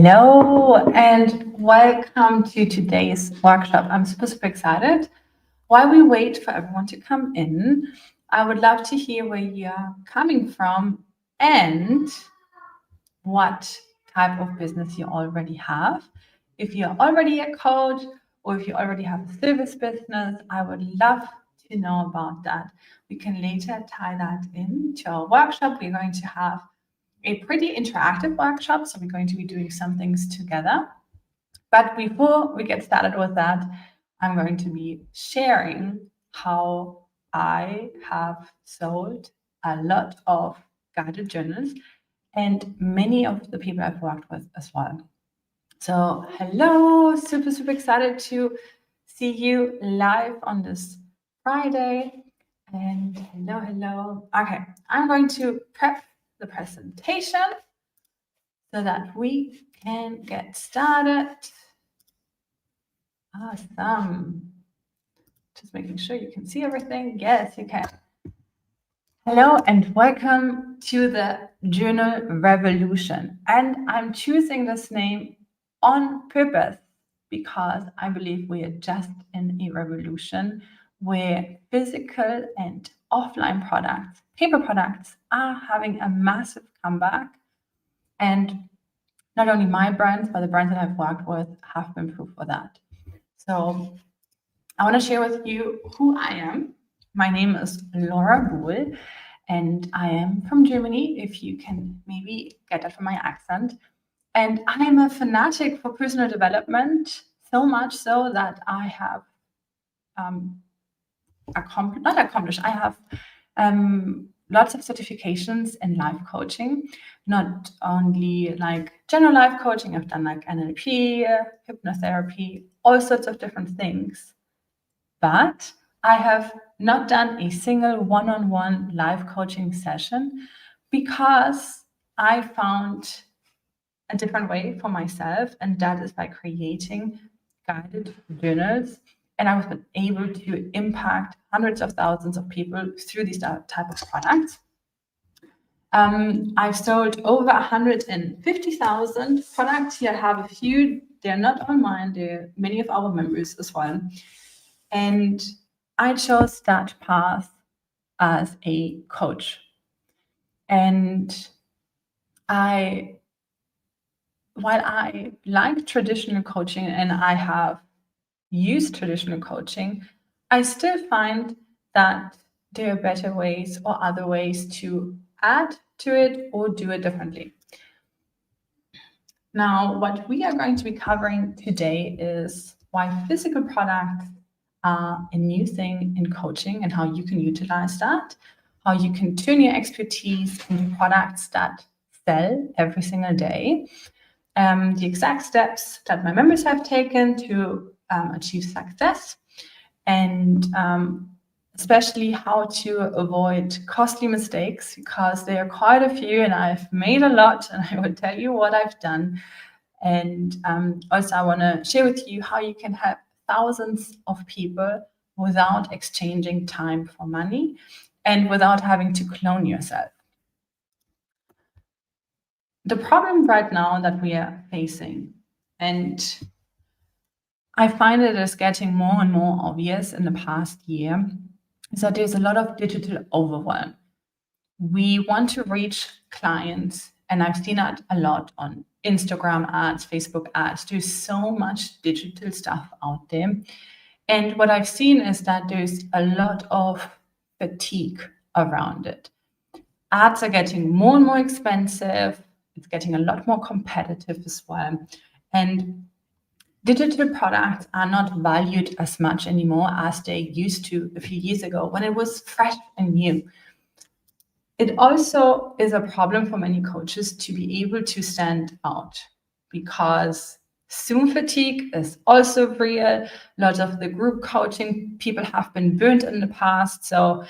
Hello and welcome to today's workshop. I'm super excited. While we wait for everyone to come in, I would love to hear where you're coming from and what type of business you already have. If you're already a coach or if you already have a service business, I would love to know about that. We can later tie that into our workshop. We're going to have a pretty interactive workshop, so we're going to be doing some things together. But before we get started with that, I'm going to be sharing how I have sold a lot of guided journals and many of the people I've worked with as well. So hello, super excited to see you live on this Friday. And hello. Okay, I'm going to prep the presentation so that we can get started. Awesome. Just making sure you can see everything. Yes, you can. Hello and welcome to the Journal Revolution. And I'm choosing this name on purpose because I believe we are just in a revolution where physical and offline products, paper products, are having a massive comeback. And not only my brands, but the brands that I've worked with have been proof for that. So I want to share with you who I am. My name is Laura Buhl, and I am from Germany, if you can maybe get that from my accent. And I am a fanatic for personal development, so much so that I have I have lots of certifications in life coaching, not only like general life coaching. I've done like NLP, hypnotherapy, all sorts of different things. But I have not done a single one-on-one life coaching session because I found a different way for myself, and that is by creating guided journals. And I was able to impact hundreds of thousands of people through these type of products. I've sold over 150,000 products. Here I have a few. They're not all mine. They're many of our members as well. And I chose that path as a coach. And while I like traditional coaching and I have used traditional coaching, I still find that there are better ways or other ways to add to it or do it differently. Now, what we are going to be covering today is why physical products are a new thing in coaching and how you can utilize that, how you can turn your expertise into products that sell every single day, the exact steps that my members have taken to achieve success, and especially how to avoid costly mistakes, because there are quite a few and I've made a lot, and I will tell you what I've done. And also I want to share with you how you can help thousands of people without exchanging time for money and without having to clone yourself. The problem right now that we are facing, and I find it is getting more and more obvious in the past year, is that there's a lot of digital overwhelm. We want to reach clients, and I've seen that a lot on Instagram ads, Facebook ads. There's so much digital stuff out there. And what I've seen is that there's a lot of fatigue around it. Ads are getting more and more expensive. It's getting a lot more competitive as well. And digital products are not valued as much anymore as they used to a few years ago when it was fresh and new. It also is a problem for many coaches to be able to stand out, because Zoom fatigue is also real. Lots of the group coaching people have been burnt in the past. So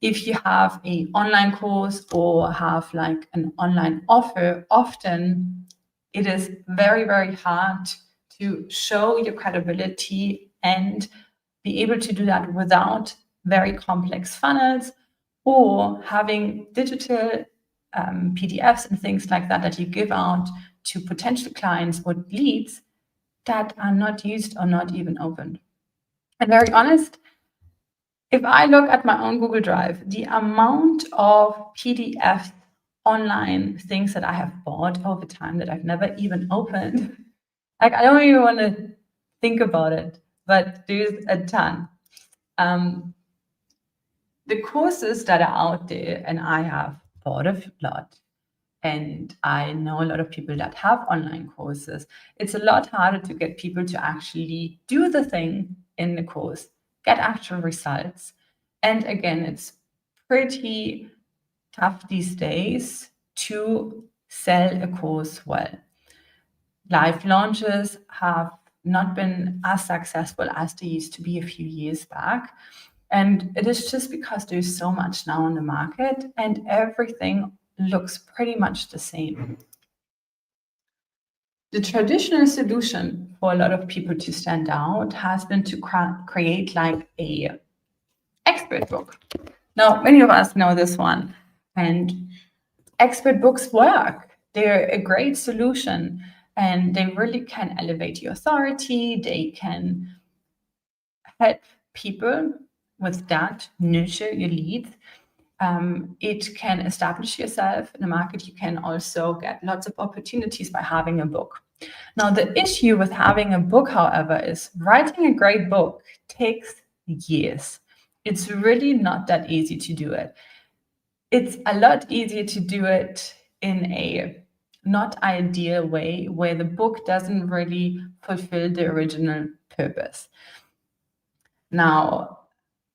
if you have an online course or have like an online offer, often it is very hard to show your credibility and be able to do that without very complex funnels or having digital PDFs and things like that that you give out to potential clients or leads that are not used or not even opened. And very honest, if I look at my own Google Drive, the amount of PDFs, online things that I have bought over time that I've never even opened, like I don't even want to think about it, but there's a ton. The courses that are out there, and I have bought a lot, and I know a lot of people that have online courses, it's a lot harder to get people to actually do the thing in the course, get actual results. And again, it's pretty tough these days to sell a course well. Live launches have not been as successful as they used to be a few years back. And it is just because there's so much now on the market and everything looks pretty much the same. The traditional solution for a lot of people to stand out has been to create like a expert book. Now, many of us know this one, and expert books work. They're a great solution, and they really can elevate your authority. They can help people with that, nurture your leads. It can establish yourself in the market. You can also get lots of opportunities by having a book. Now, the issue with having a book, however, is writing a great book takes years. It's really not that easy to do it. It's a lot easier to do it in a not ideal way where the book doesn't really fulfill the original purpose. Now,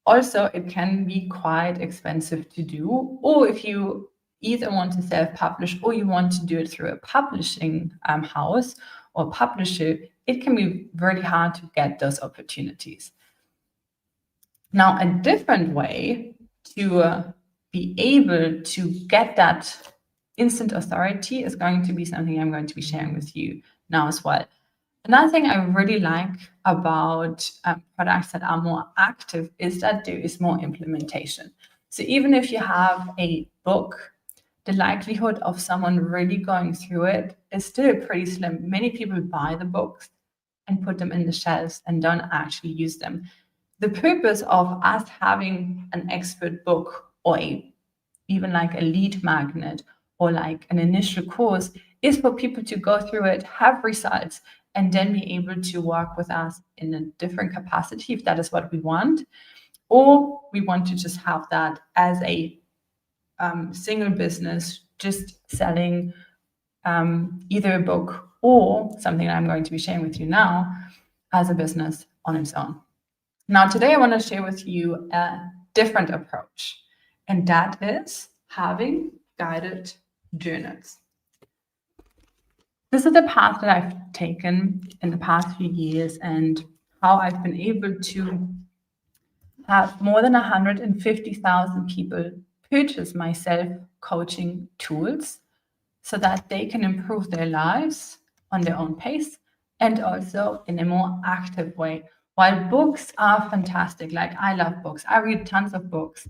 also, it can be quite expensive to do, or if you either want to self-publish or you want to do it through a publishing house or publisher, it can be really hard to get those opportunities. Now, a different way to be able to get that instant authority is going to be something I'm going to be sharing with you now as well. Another thing I really like about products that are more active is that there is more implementation. So even if you have a book, the likelihood of someone really going through it is still pretty slim. Many people buy the books and put them in the shelves and don't actually use them. The purpose of us having an expert book or even like a lead magnet or like an initial course is for people to go through it, have results, and then be able to work with us in a different capacity if that is what we want. Or we want to just have that as a single business, just selling either a book or something that I'm going to be sharing with you now as a business on its own. Now, today I want to share with you a different approach, and that is having guided journals. This is the path that I've taken in the past few years and how I've been able to have more than 150,000 people purchase my self-coaching tools so that they can improve their lives on their own pace and also in a more active way. While books are fantastic, like I love books, I read tons of books,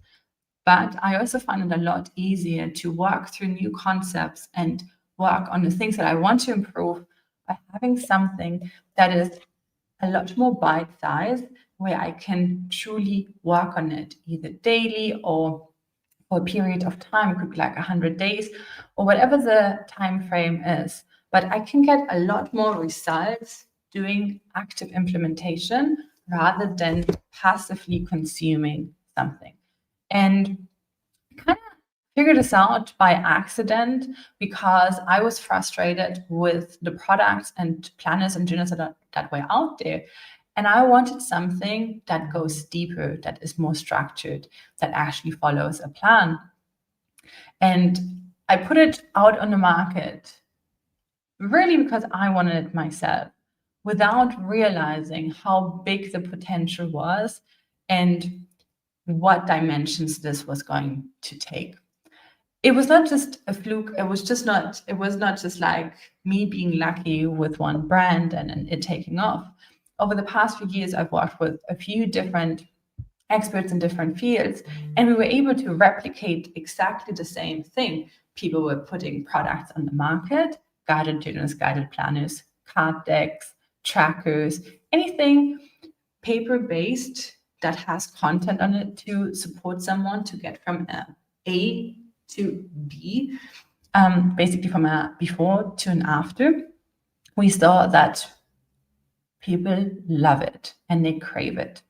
but I also find it a lot easier to work through new concepts and work on the things that I want to improve by having something that is a lot more bite-sized, where I can truly work on it either daily or for a period of time. It could be like 100 days or whatever the time frame is. But I can get a lot more results doing active implementation rather than passively consuming something. And kind of figured this out by accident because I was frustrated with the products and planners and journals that were out there. And I wanted something that goes deeper, that is more structured, that actually follows a plan. And I put it out on the market really because I wanted it myself, without realizing how big the potential was and what dimensions this was going to take. It was not just a fluke. It was not just like me being lucky with one brand and it taking off. Over the past few years, I've worked with a few different experts in different fields, and we were able to replicate exactly the same thing. People were putting products on the market guided journals, guided planners, card decks, trackers, anything paper-based that has content on it to support someone to get from A to B, basically from a before to an after. We saw that people love it and they crave it.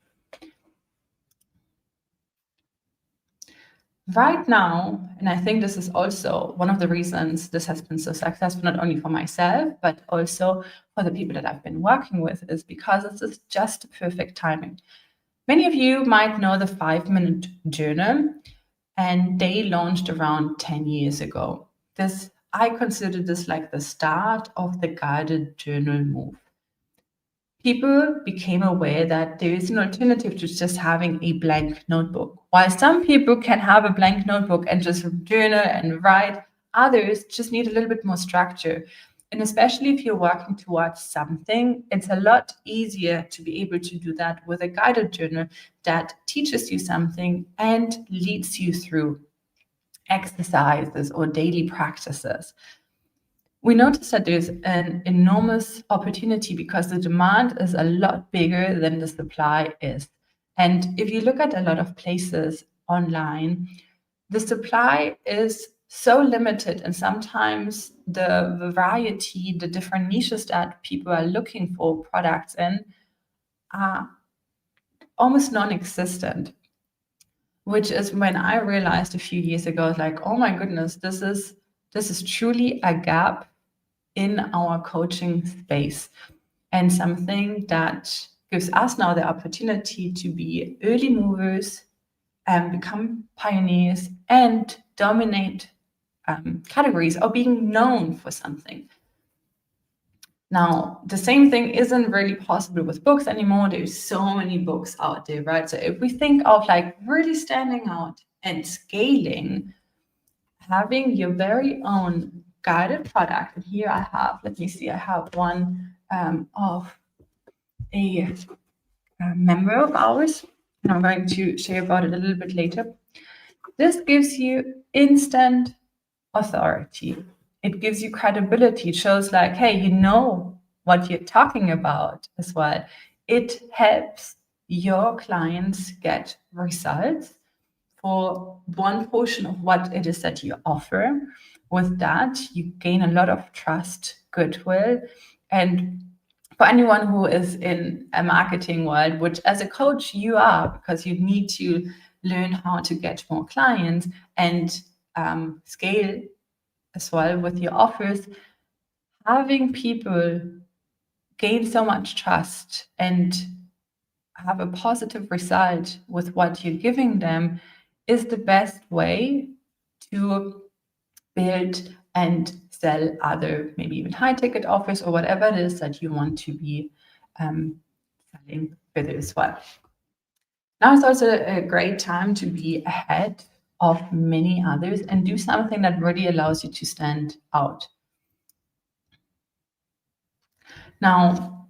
Right now, and I think this is also one of the reasons this has been so successful, not only for myself, but also for the people that I've been working with, is because this is just perfect timing. Many of you might know the 5-minute journal, and they launched around 10 years ago. I consider this like the start of the guided journal move. People became aware that there is an alternative to just having a blank notebook. While some people can have a blank notebook and just journal and write, others just need a little bit more structure. And especially if you're working towards something, it's a lot easier to be able to do that with a guided journal that teaches you something and leads you through exercises or daily practices. We notice that there's an enormous opportunity because the demand is a lot bigger than the supply is. And if you look at a lot of places online, the supply is so limited, and sometimes the variety, the different niches that people are looking for products in are almost non-existent, which is when I realized a few years ago, like, oh my goodness, this is truly a gap in our coaching space, and something that gives us now the opportunity to be early movers and become pioneers and dominate categories or being known for something. Now, the same thing isn't really possible with books anymore. There's so many books out there, right? So if we think of like really standing out and scaling, having your very own guided product. And here I have, let me see, I have one of a member of ours, and I'm going to share about it a little bit later. This gives you instant authority. It gives you credibility. It shows like, hey, you know what you're talking about as well. It helps your clients get results for one portion of what it is that you offer. With that, you gain a lot of trust, goodwill, and for anyone who is in a marketing world, which as a coach you are, because you need to learn how to get more clients and scale as well with your offers, having people gain so much trust and have a positive result with what you're giving them is the best way to build and sell other, maybe even high ticket offers or whatever it is that you want to be selling further as well. Now is also a great time to be ahead of many others and do something that really allows you to stand out. Now,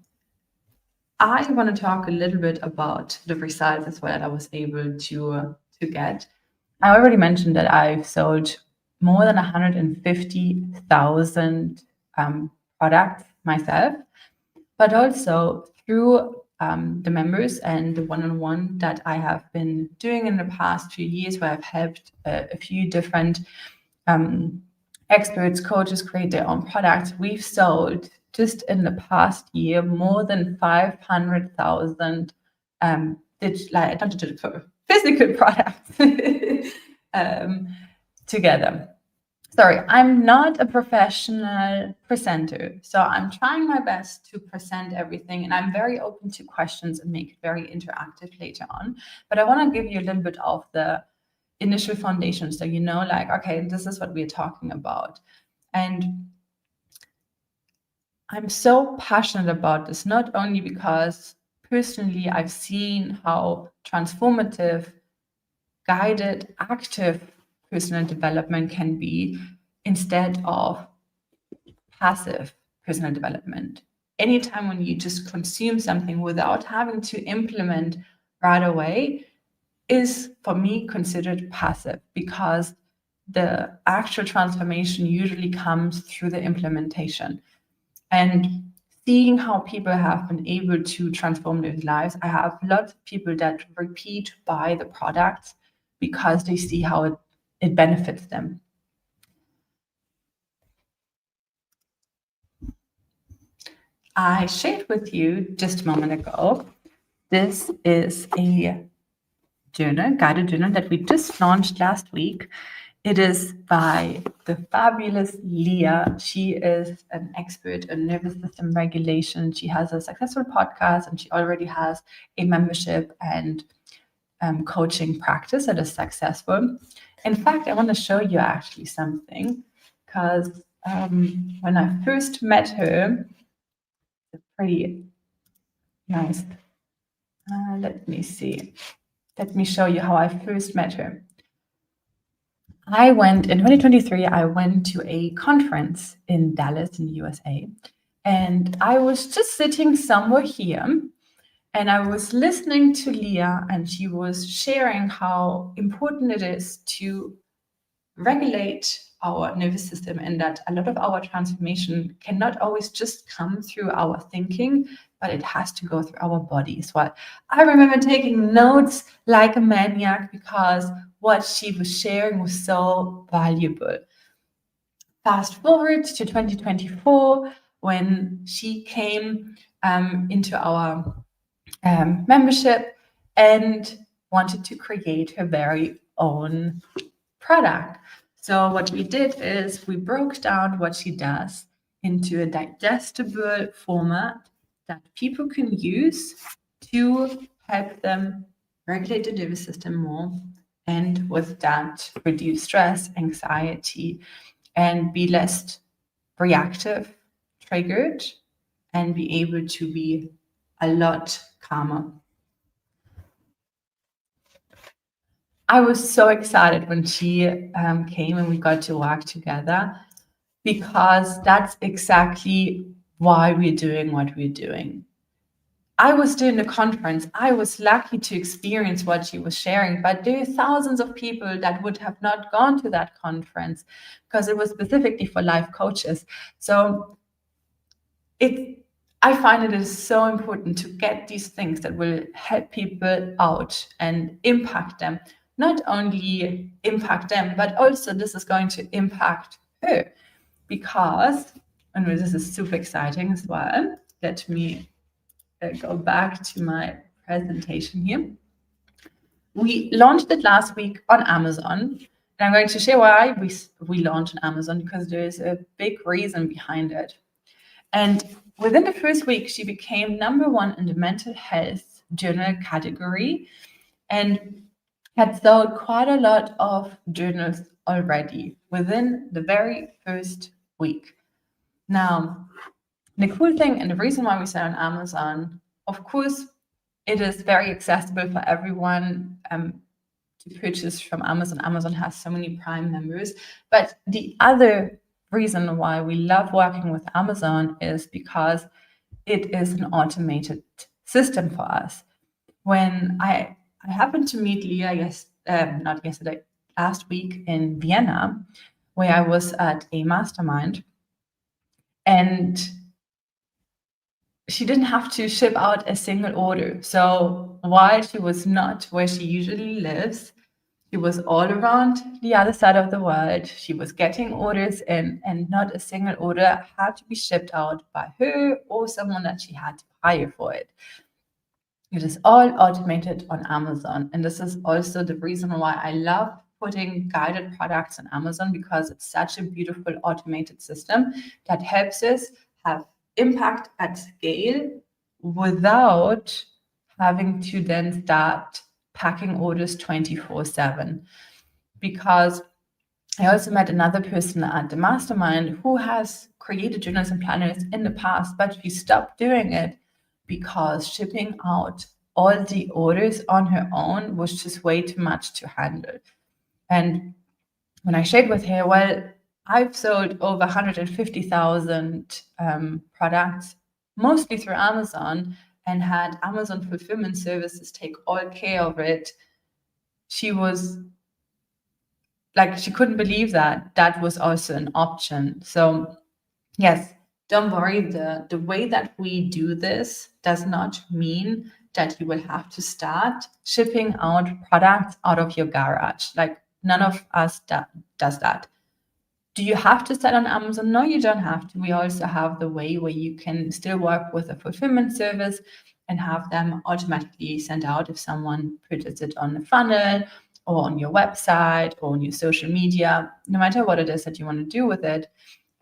I want to talk a little bit about the results as well that I was able to get. I already mentioned that I've sold more than 150,000 products myself, but also through the members and the one-on-one that I have been doing in the past few years, where I've helped a few different experts, coaches create their own products. We've sold just in the past year more than 500,000 physical products together. Sorry, I'm not a professional presenter, so I'm trying my best to present everything, and I'm very open to questions and make it very interactive later on. But I want to give you a little bit of the initial foundation, so you know, like, okay, this is what we're talking about. And I'm so passionate about this, not only because personally I've seen how transformative, guided, active personal development can be instead of passive personal development. Anytime when you just consume something without having to implement right away is, for me, considered passive, because the actual transformation usually comes through the implementation. And seeing how people have been able to transform their lives, I have lots of people that repeat buy the products because they see how it benefits them. I shared with you just a moment ago. This is a journal, guided journal that we just launched last week. It is by the fabulous Leah. She is an expert in nervous system regulation. She has a successful podcast and she already has a membership and coaching practice that is successful. In fact, I want to show you actually something because when I first met her, it's pretty nice. Let me see. Let me show you how I first met her. I went in 2023, I went to a conference in Dallas in the USA. And I was just sitting somewhere here and I was listening to Leah, and she was sharing how important it is to regulate our nervous system, and that a lot of our transformation cannot always just come through our thinking, but it has to go through our body as well. I remember taking notes like a maniac because what she was sharing was so valuable. Fast forward to 2024, when she came into our membership and wanted to create her very own product. So what we did is we broke down what she does into a digestible format that people can use to help them regulate the nervous system more, and with that reduce stress, anxiety, and be less reactive, triggered, and be able to be a lot calmer. I was so excited when she came and we got to work together, because that's exactly why we're doing what we're doing. I was doing the conference. I was lucky to experience what she was sharing, but there are thousands of people that would have not gone to that conference because it was specifically for life coaches. So I find it is so important to get these things that will help people out and impact them. Not only impact them, but also this is going to impact her, because, and this is super exciting as well. Let me go back to my presentation here. We launched it last week on Amazon. And I'm going to share why we launched on Amazon, because there is a big reason behind it. And within the first week, she became #1 in the mental health journal category and had sold quite a lot of journals already within the very first week. Now, the cool thing and the reason why we sell on Amazon, of course, it is very accessible for everyone to purchase from Amazon. Amazon has so many Prime members. But the other reason why we love working with Amazon is because it is an automated system for us. When I happened to meet Leah, not yesterday, last week in Vienna, where I was at a mastermind, and she didn't have to ship out a single order. So while she was not where she usually lives, she was all around the other side of the world. She was getting orders in, and not a single order had to be shipped out by her or someone that she had to hire for it. It is all automated on Amazon. And this is also the reason why I love putting guided products on Amazon, because it's such a beautiful automated system that helps us have impact at scale without having to then start packing orders 24/7. Because I also met another person at the mastermind who has created journals and planners in the past, but she stopped doing it because shipping out all the orders on her own was just way too much to handle. And when I shared with her, well, I've sold over 150,000 products, mostly through Amazon, and had Amazon fulfillment services take all care of it. She was like she couldn't believe that that was also an option. So yes, don't worry. The way that we do this does not mean that you will have to start shipping out products out of your garage. Like none of us does that. Do you have to sell on Amazon? No, you don't have to. We also have the way where you can still work with a fulfillment service and have them automatically sent out if someone purchases it on the funnel or on your website or on your social media, no matter what it is that you want to do with it.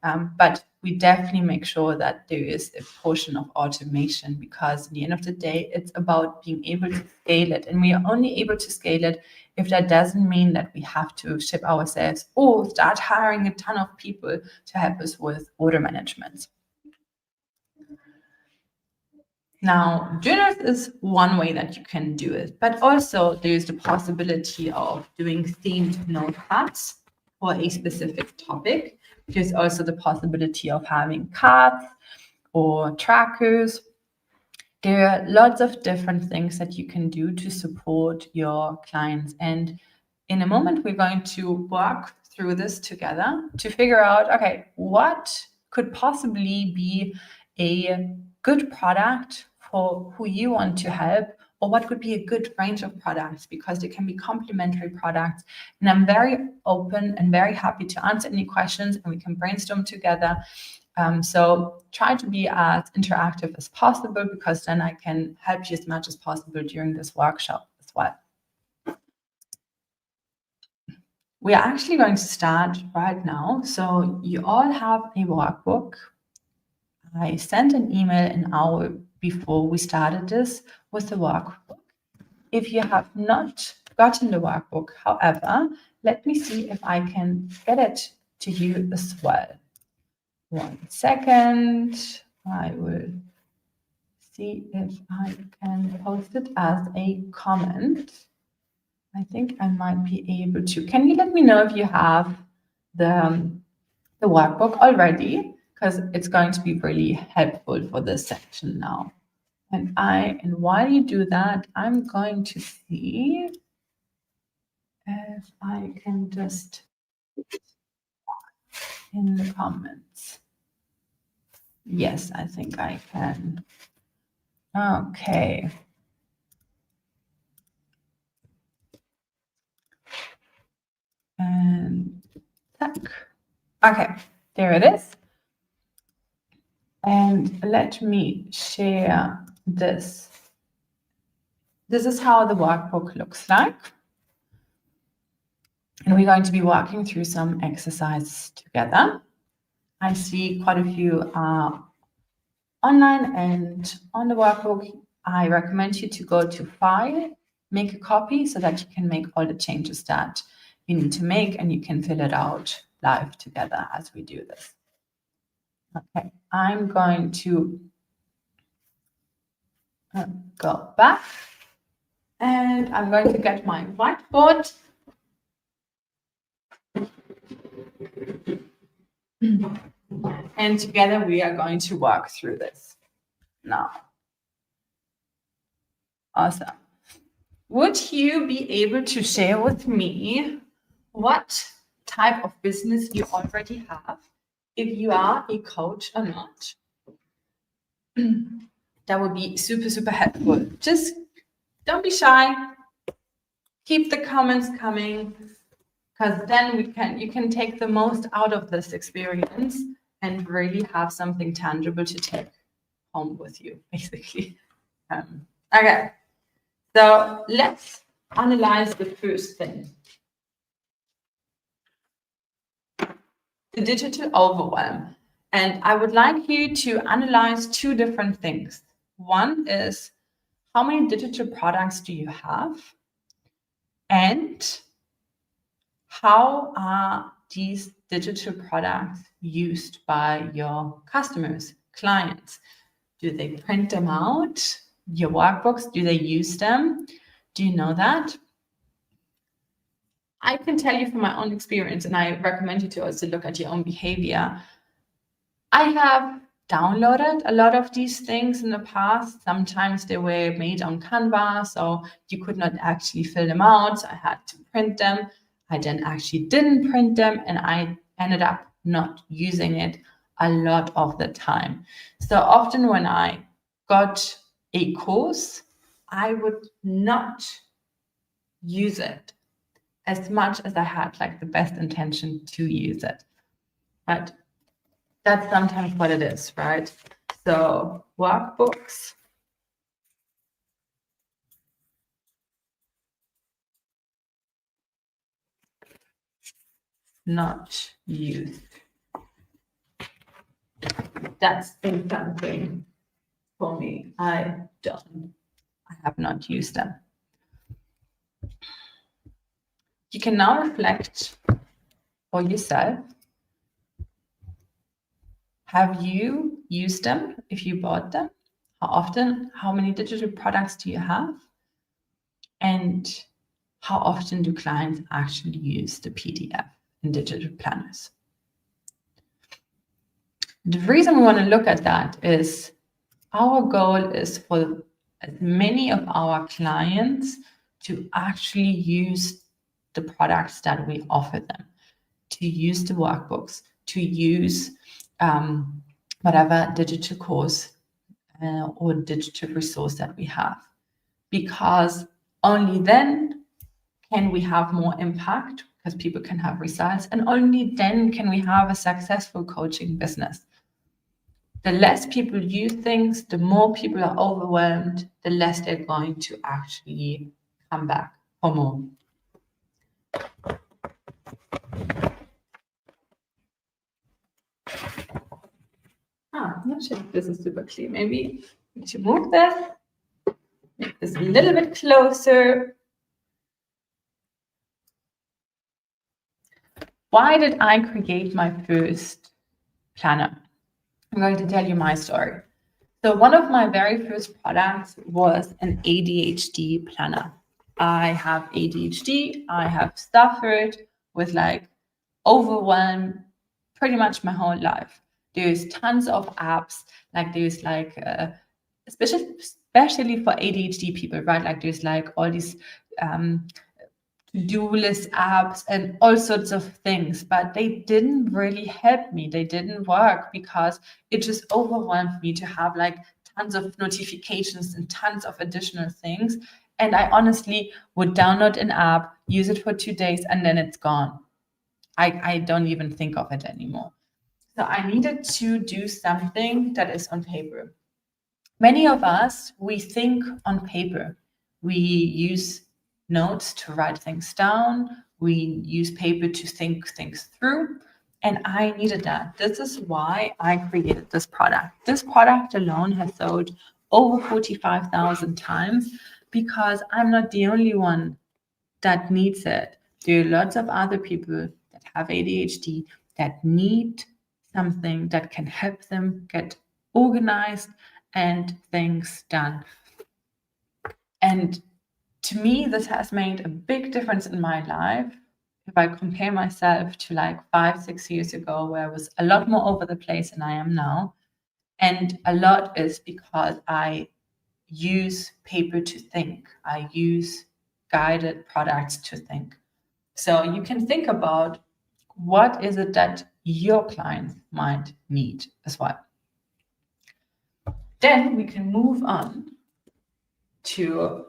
But we definitely make sure that there is a portion of automation, because at the end of the day, it's about being able to scale it. And we are only able to scale it if that doesn't mean that we have to ship ourselves or start hiring a ton of people to help us with order management. Now, journals is one way that you can do it, but also there's the possibility of doing themed notepads for a specific topic. There's also the possibility of having cards or trackers. There are lots of different things that you can do to support your clients. And in a moment, we're going to work through this together to figure out, okay, what could possibly be a good product for who you want to help, or what could be a good range of products, because they can be complementary products. And I'm very open and very happy to answer any questions, and we can brainstorm together. So try to be as interactive as possible, because then I can help you as much as possible during this workshop as well. We are actually going to start right now. So you all have a workbook. I sent an email an hour before we started this with the workbook. If you have not gotten the workbook, however, let me see if I can get it to you as well. 1 second. I will see if I can post it as a comment. I think I might be able to. Can you let me know if you have the workbook already? Because it's going to be really helpful for this section now. And while you do that, I'm going to see if I can just in the comments. Yes, I think I can. Okay. And tack. Okay, there it is. And let me share this. This is how the workbook looks like. And we're going to be walking through some exercises together. I see quite a few are online, and on the workbook, I recommend you to go to File, make a copy so that you can make all the changes that you need to make, and you can fill it out live together as we do this. Okay, I'm going to go back, and I'm going to get my whiteboard. And together we are going to work through this now. Awesome. Would you be able to share with me what type of business you already have, if you are a coach or not? That would be super, super helpful. Just don't be shy. Keep the comments coming, because then you can take the most out of this experience and really have something tangible to take home with you, basically. Okay, so let's analyze the first thing. The digital overwhelm. And I would like you to analyze two different things. One is, how many digital products do you have? And how are these digital products used by your customers, clients? Do they print them out? Your workbooks, do they use them? Do you know that? I can tell you from my own experience, and I recommend you to also look at your own behavior. I have downloaded a lot of these things in the past. Sometimes they were made on Canva, so you could not actually fill them out. So I had to print them. I then actually didn't print them, and I ended up not using it a lot of the time. So often when I got a course, I would not use it as much as I had like the best intention to use it. But that's sometimes what it is, right? So workbooks. Not used. That's been something for me. I have not used them. You can now reflect for yourself. Have you used them if you bought them? How often? How many digital products do you have? And how often do clients actually use the PDF in digital planners? The reason we want to look at that is our goal is for as many of our clients to actually use the products that we offer them, to use the workbooks, to use whatever digital course or digital resource that we have. Because only then can we have more impact, because people can have results, and only then can we have a successful coaching business. The less people use things, the more people are overwhelmed, the less they're going to actually come back for more. I'm not sure if this is super clear. Maybe we need to move this, make this a little bit closer. Why did I create my first planner? I'm going to tell you my story. So one of my very first products was an ADHD planner. I have ADHD. I have suffered with like overwhelm pretty much my whole life. There's tons of apps, like there's like, especially for ADHD people, right? Like there's like all these to-do list apps and all sorts of things, but they didn't really help me. They didn't work because it just overwhelmed me to have like tons of notifications and tons of additional things. And I honestly would download an app, use it for 2 days, and then it's gone. I don't even think of it anymore. So I needed to do something that is on paper. Many of us, we think on paper. We use notes to write things down. We use paper to think things through. And I needed that. This is why I created this product. This product alone has sold over 45,000 times because I'm not the only one that needs it. There are lots of other people that have ADHD that need something that can help them get organized and things done. And to me, this has made a big difference in my life. If I compare myself to like 5-6 years ago, where I was a lot more over the place than I am now. And a lot is because I use paper to think. I use guided products to think. So you can think about what is it that your clients might need as well. Then we can move on to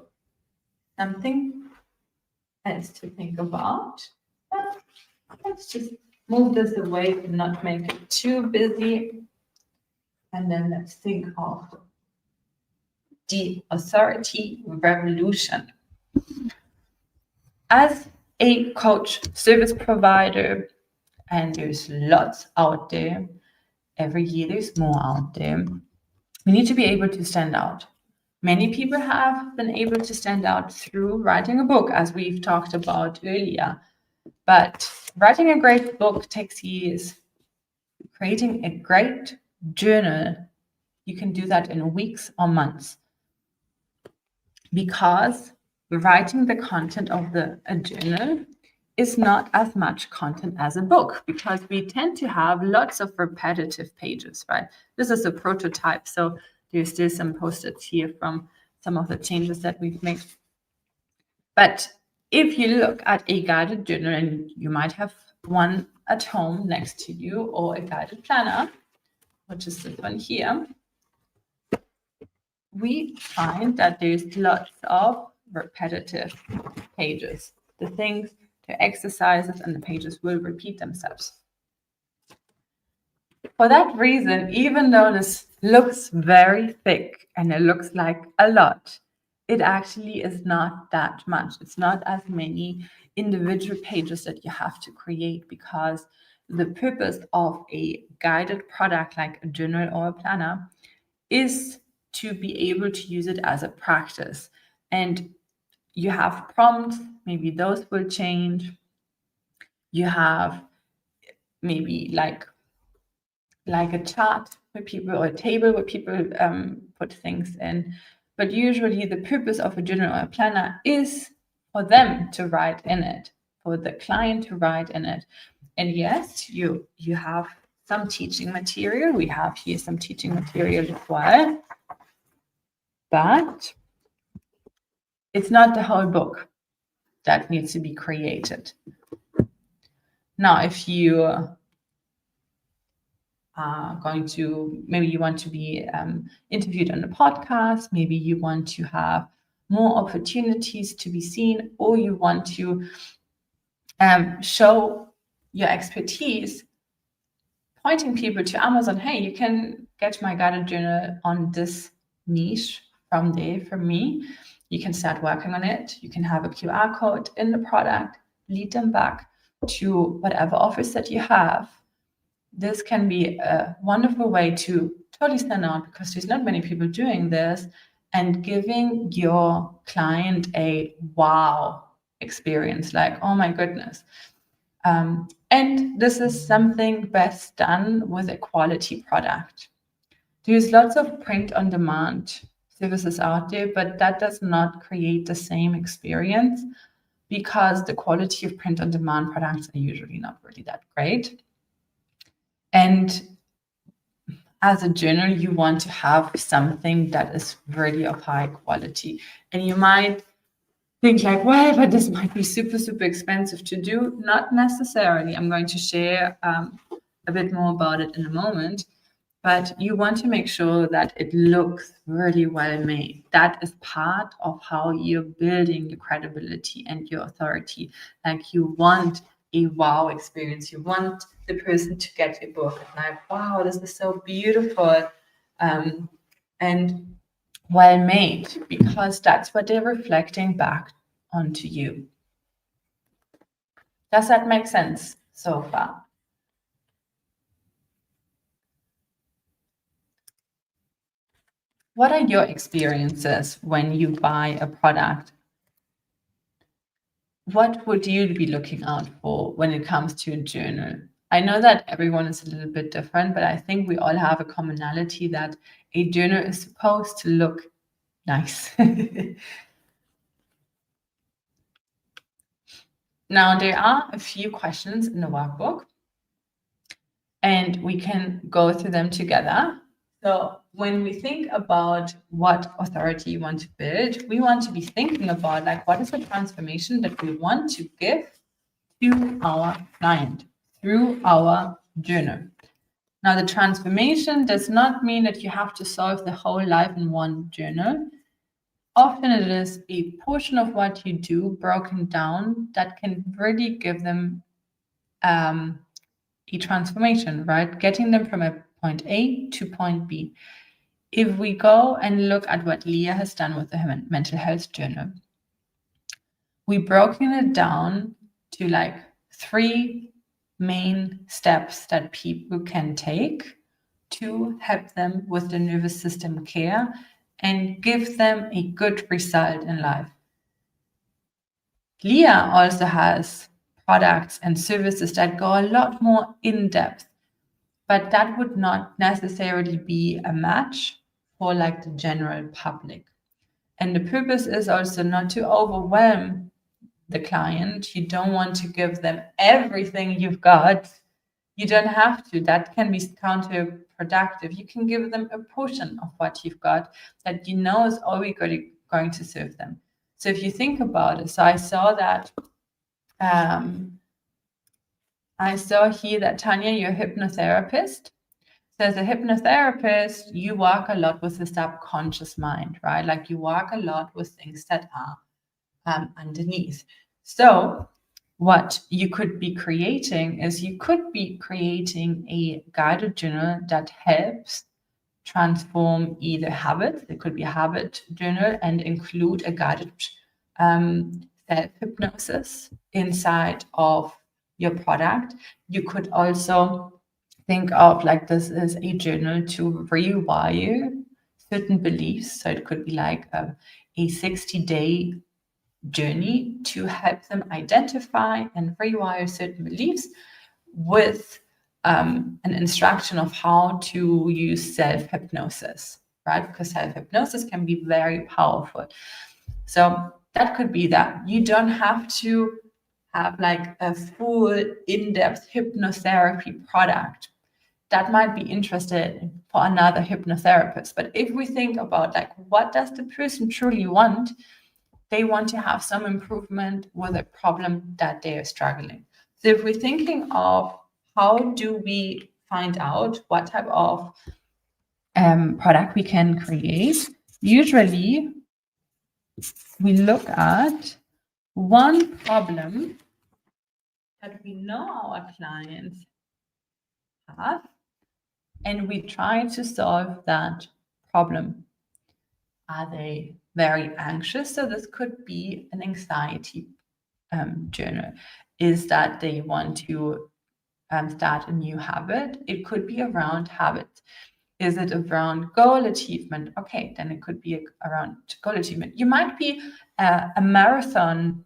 something else to think about. Let's just move this away and not make it too busy. And then let's think of the authority revolution. As a coach, service provider, and there's lots out there, every year there's more out there, we need to be able to stand out. Many people have been able to stand out through writing a book, as we've talked about earlier. But writing a great book takes years. Creating a great journal, you can do that in weeks or months. Because writing the content of a journal is not as much content as a book, because we tend to have lots of repetitive pages, right? This is a prototype, so there's still some post-its here from some of the changes that we've made. But if you look at a guided journal, and you might have one at home next to you, or a guided planner, which is this one here, we find that there's lots of repetitive pages. The things, the exercises, and the pages will repeat themselves. For that reason, even though this looks very thick and it looks like a lot, it actually is not that much. It's not as many individual pages that you have to create, because the purpose of a guided product like a journal or a planner is to be able to use it as a practice. And you have prompts, maybe those will change. You have maybe like a chart where people, or a table where people put things in. But usually the purpose of a journal or a planner is for them to write in it, for the client to write in it. And yes, you have some teaching material. We have here some teaching material as well. But it's not the whole book that needs to be created. Now, if you are going to, maybe you want to be interviewed on a podcast, maybe you want to have more opportunities to be seen, or you want to show your expertise, pointing people to Amazon, hey, you can get my guided journal on this niche from me. You can start working on it. You can have a QR code in the product, lead them back to whatever office that you have. This can be a wonderful way to totally stand out, because there's not many people doing this, and giving your client a wow experience, like, oh my goodness. And this is something best done with a quality product. There's lots of print on demand services out there, but that does not create the same experience, because the quality of print on demand products are usually not really that great. And as a journal, you want to have something that is really of high quality. And you might think like, well, but this might be super, super expensive to do. Not necessarily. I'm going to share a bit more about it in a moment. But you want to make sure that it looks really well made. That is part of how you're building your credibility and your authority. Like, you want a wow experience. You want the person to get your book and like, wow, this is so beautiful and well made, because that's what they're reflecting back onto you. Does that make sense so far? What are your experiences when you buy a product? What would you be looking out for when it comes to a journal? I know that everyone is a little bit different, but I think we all have a commonality that a journal is supposed to look nice. Now, there are a few questions in the workbook, and we can go through them together. So when we think about what authority you want to build, we want to be thinking about, like, what is the transformation that we want to give to our client through our journal. Now, the transformation does not mean that you have to solve the whole life in one journal. Often it is a portion of what you do broken down that can really give them a transformation, right? Getting them from a point A to point B. If we go and look at what Leah has done with the mental health journal, we've broken it down to like 3 main steps that people can take to help them with the nervous system care and give them a good result in life. Leah also has products and services that go a lot more in depth, but that would not necessarily be a match for like the general public. And the purpose is also not to overwhelm the client. You don't want to give them everything you've got. You don't have to. That can be counterproductive. You can give them a portion of what you've got that you know is always going to serve them. So if you think about it, so I saw that, I saw here that Tanya, you're a hypnotherapist. So as a hypnotherapist, you work a lot with the subconscious mind, right? Like you work a lot with things that are underneath. So what you could be creating is you could be creating a guided journal that helps transform either habits. It could be a habit journal and include a guided self-hypnosis inside of your product. You could also think of like this is a journal to rewire certain beliefs. So it could be like a 60-day journey to help them identify and rewire certain beliefs with an instruction of how to use self-hypnosis, right? Because self-hypnosis can be very powerful. So that could be that. You don't have to have like a full in-depth hypnotherapy product. That might be interested for another hypnotherapist. But if we think about like, what does the person truly want? They want to have some improvement with a problem that they are struggling. So if we're thinking of how do we find out what type of product we can create, usually we look at one problem that we know our clients have, and we try to solve that problem. Are they very anxious? So this could be an anxiety journal. Is that they want to start a new habit? It could be around habits. Is it around goal achievement? Okay, then it could be around goal achievement. You might be a marathon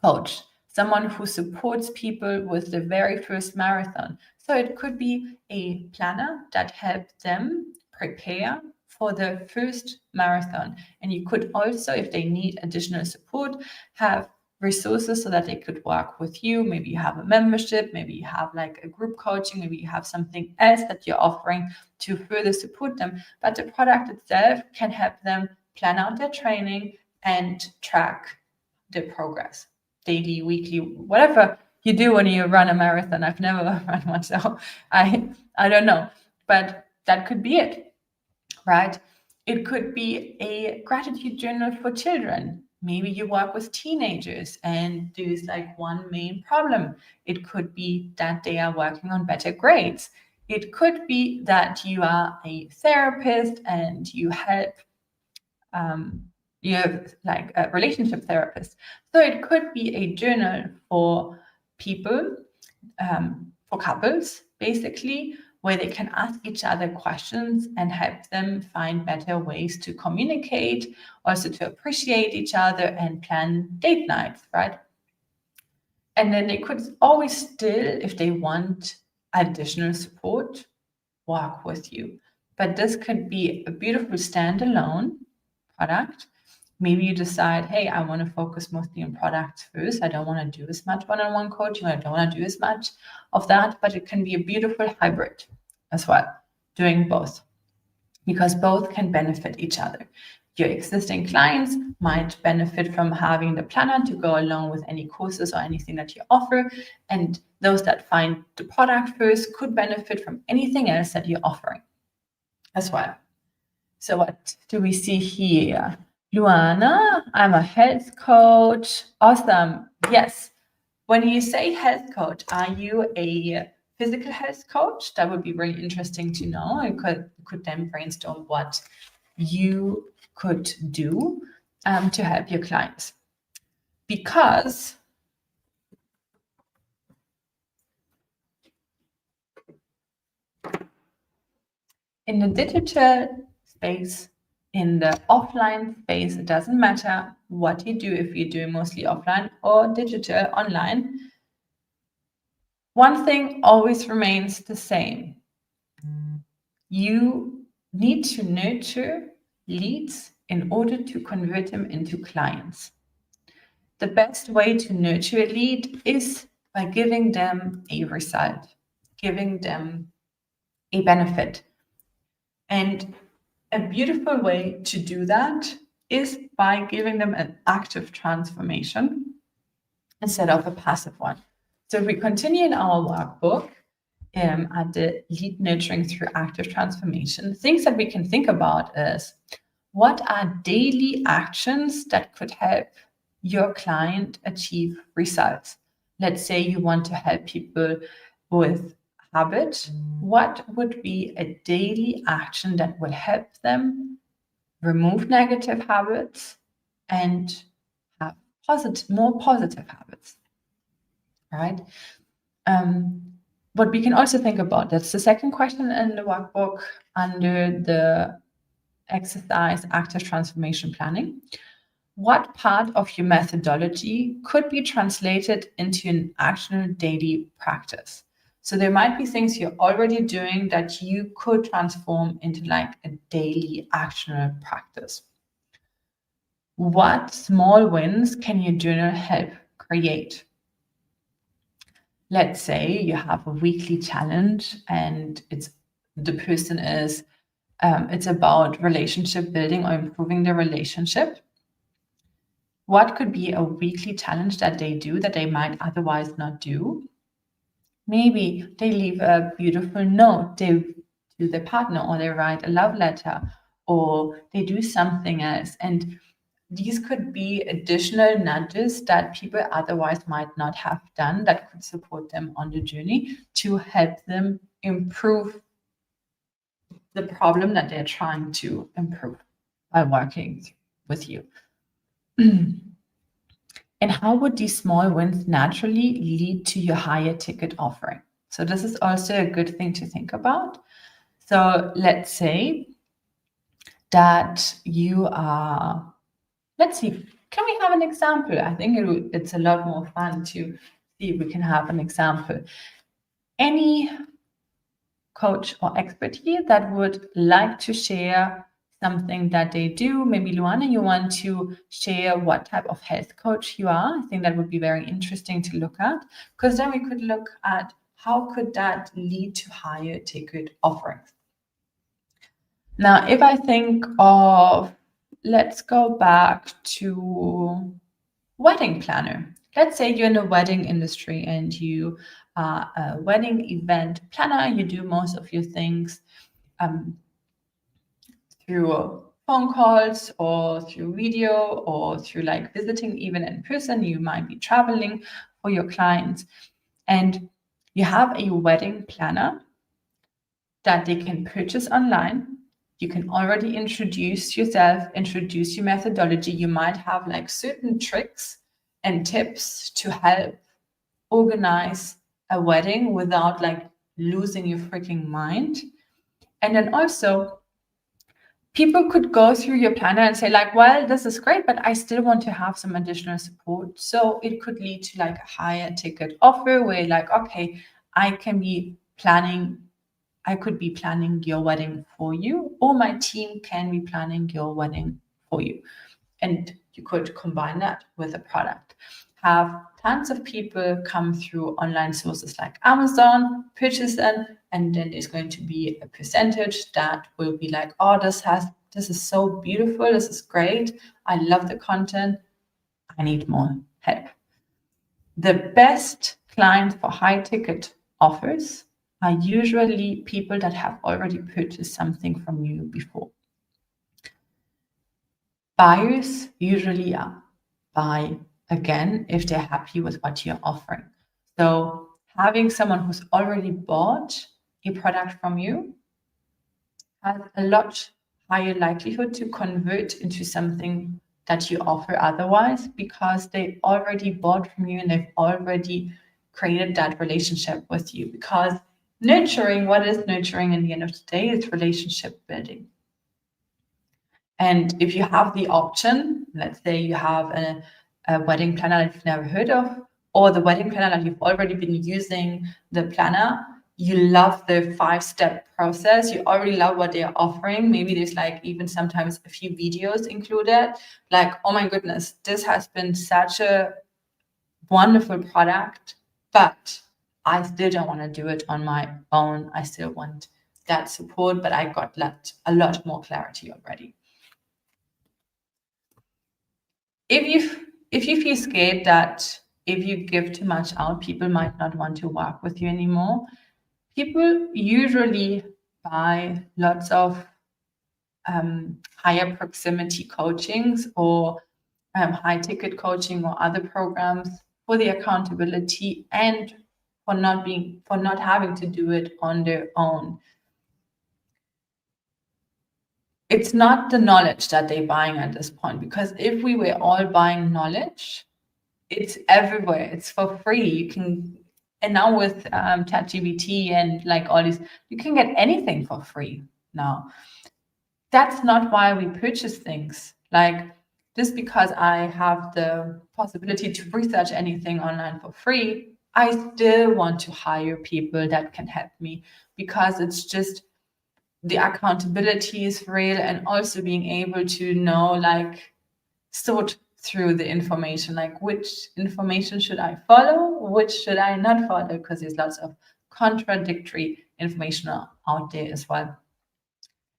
coach, someone who supports people with the very first marathon. So it could be a planner that helps them prepare for the first marathon. And you could also, if they need additional support, have resources so that they could work with you. Maybe you have a membership, maybe you have like a group coaching, maybe you have something else that you're offering to further support them. But the product itself can help them plan out their training and track the progress daily, weekly, whatever you do when you run a marathon. I've never run one, so I don't know. But that could be it, right? It could be a gratitude journal for children. Maybe you work with teenagers and there's like one main problem. It could be that they are working on better grades. It could be that you are a therapist and you help, you have like a relationship therapist. So it could be a journal for people, for couples, basically, where they can ask each other questions and help them find better ways to communicate, also to appreciate each other and plan date nights, right? And then they could always still, if they want additional support, walk with you. But this could be a beautiful standalone product. Maybe you decide, hey, I want to focus mostly on products first. I don't want to do as much one-on-one coaching. I don't want to do as much of that, but it can be a beautiful hybrid as well, doing both, because both can benefit each other. Your existing clients might benefit from having the planner to go along with any courses or anything that you offer. And those that find the product first could benefit from anything else that you're offering as well. So what do we see here? Luana, I'm a health coach. Awesome. Yes. When you say health coach, are you a physical health coach? That would be really interesting to know. I could then brainstorm what you could do to help your clients. Because in the digital space, in the offline space, it doesn't matter what you do, if you're doing mostly offline or digital online. One thing always remains the same. You need to nurture leads in order to convert them into clients. The best way to nurture a lead is by giving them a result, giving them a benefit. And a beautiful way to do that is by giving them an active transformation instead of a passive one. So if we continue in our workbook at the lead nurturing through active transformation, things that we can think about is what are daily actions that could help your client achieve results? Let's say you want to help people with habit. What would be a daily action that would help them remove negative habits and have more positive habits, right? What we can also think about, that's the second question in the workbook under the exercise active transformation planning. What part of your methodology could be translated into an actual daily practice? So there might be things you're already doing that you could transform into like a daily actionable practice. What small wins can your journal help create? Let's say you have a weekly challenge and it's about relationship building or improving the relationship. What could be a weekly challenge that they do that they might otherwise not do? Maybe they leave a beautiful note to their partner, or they write a love letter, or they do something else. And these could be additional nudges that people otherwise might not have done that could support them on the journey to help them improve the problem that they're trying to improve by working with you. And how would these small wins naturally lead to your higher ticket offering? So this is also a good thing to think about. So let's say that you are, let's see, can we have an example? I think it's a lot more fun to see if we can have an example. Any coach or expert here that would like to share something that they do? Maybe Luana, you want to share what type of health coach you are? I think that would be very interesting to look at, because then we could look at how could that lead to higher ticket offerings. Now, if I think of, let's go back to wedding planner. Let's say you're in the wedding industry and you are a wedding event planner. You do most of your things through phone calls or through video or through like visiting even in person. You might be traveling for your clients, and you have a wedding planner that they can purchase online. You can already introduce yourself, introduce your methodology. You might have like certain tricks and tips to help organize a wedding without like losing your freaking mind. And then also people could go through your planner and say like, well, this is great, but I still want to have some additional support. So it could lead to like a higher ticket offer where like, okay, I could be planning your wedding for you, or my team can be planning your wedding for you. And you could combine that with a product. Have tons of people come through online sources like Amazon, purchase them, and then there's going to be a percentage that will be like, oh, this is so beautiful, this is great, I love the content, I need more help. The best clients for high ticket offers are usually people that have already purchased something from you before. Buyers usually buy again if they're happy with what you're offering. So having someone who's already bought a product from you has a lot higher likelihood to convert into something that you offer otherwise, because they already bought from you and they've already created that relationship with you. Because what is nurturing in the end of the day is relationship building. And if you have the option, let's say you have a wedding planner that you've never heard of, or the wedding planner that you've already been using the planner, you love the 5-step process, you already love what they're offering. Maybe there's like even sometimes a few videos included, like, oh my goodness, this has been such a wonderful product, but I still don't want to do it on my own. I still want that support, but I got a lot more clarity already. if you feel scared that if you give too much out, people might not want to work with you anymore, people usually buy lots of higher proximity coachings or high ticket coaching or other programs for the accountability and for not having to do it on their own. It's not the knowledge that they're buying at this point, because if we were all buying knowledge, it's everywhere. It's for free. You can, and now with ChatGPT and like all these, you can get anything for free now. That's not why we purchase things. Like, just because I have the possibility to research anything online for free, I still want to hire people that can help me, because it's just the accountability is real, and also being able to know, like, sort through the information, like which information should I follow, which should I not follow, because there's lots of contradictory information out there as well.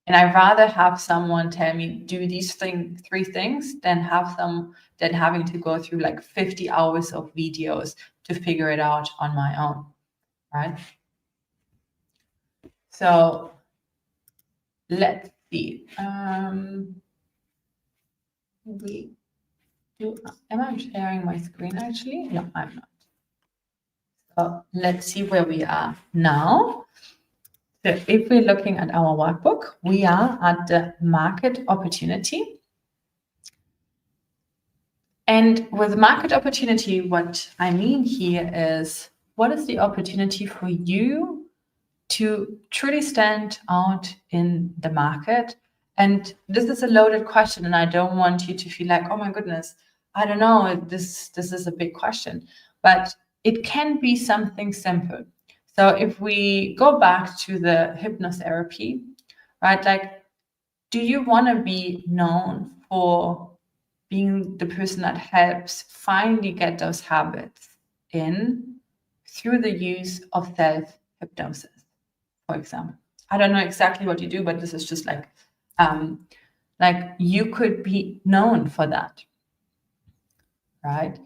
And I'd rather have someone tell me do these three things than having to go through like 50 hours of videos to figure it out on my own, right? So let's see. Am I sharing my screen actually? No, I'm not. So let's see where we are now. So if we're looking at our workbook, we are at the market opportunity. And with market opportunity, what I mean here is, what is the opportunity for you to truly stand out in the market? And this is a loaded question, and I don't want you to feel like, oh my goodness, I don't know, this is a big question, but it can be something simple. So if we go back to the hypnotherapy, right? Like, do you want to be known for being the person that helps finally get those habits in through the use of self-hypnosis, for example? I don't know exactly what you do, but this is just like you could be known for that, right?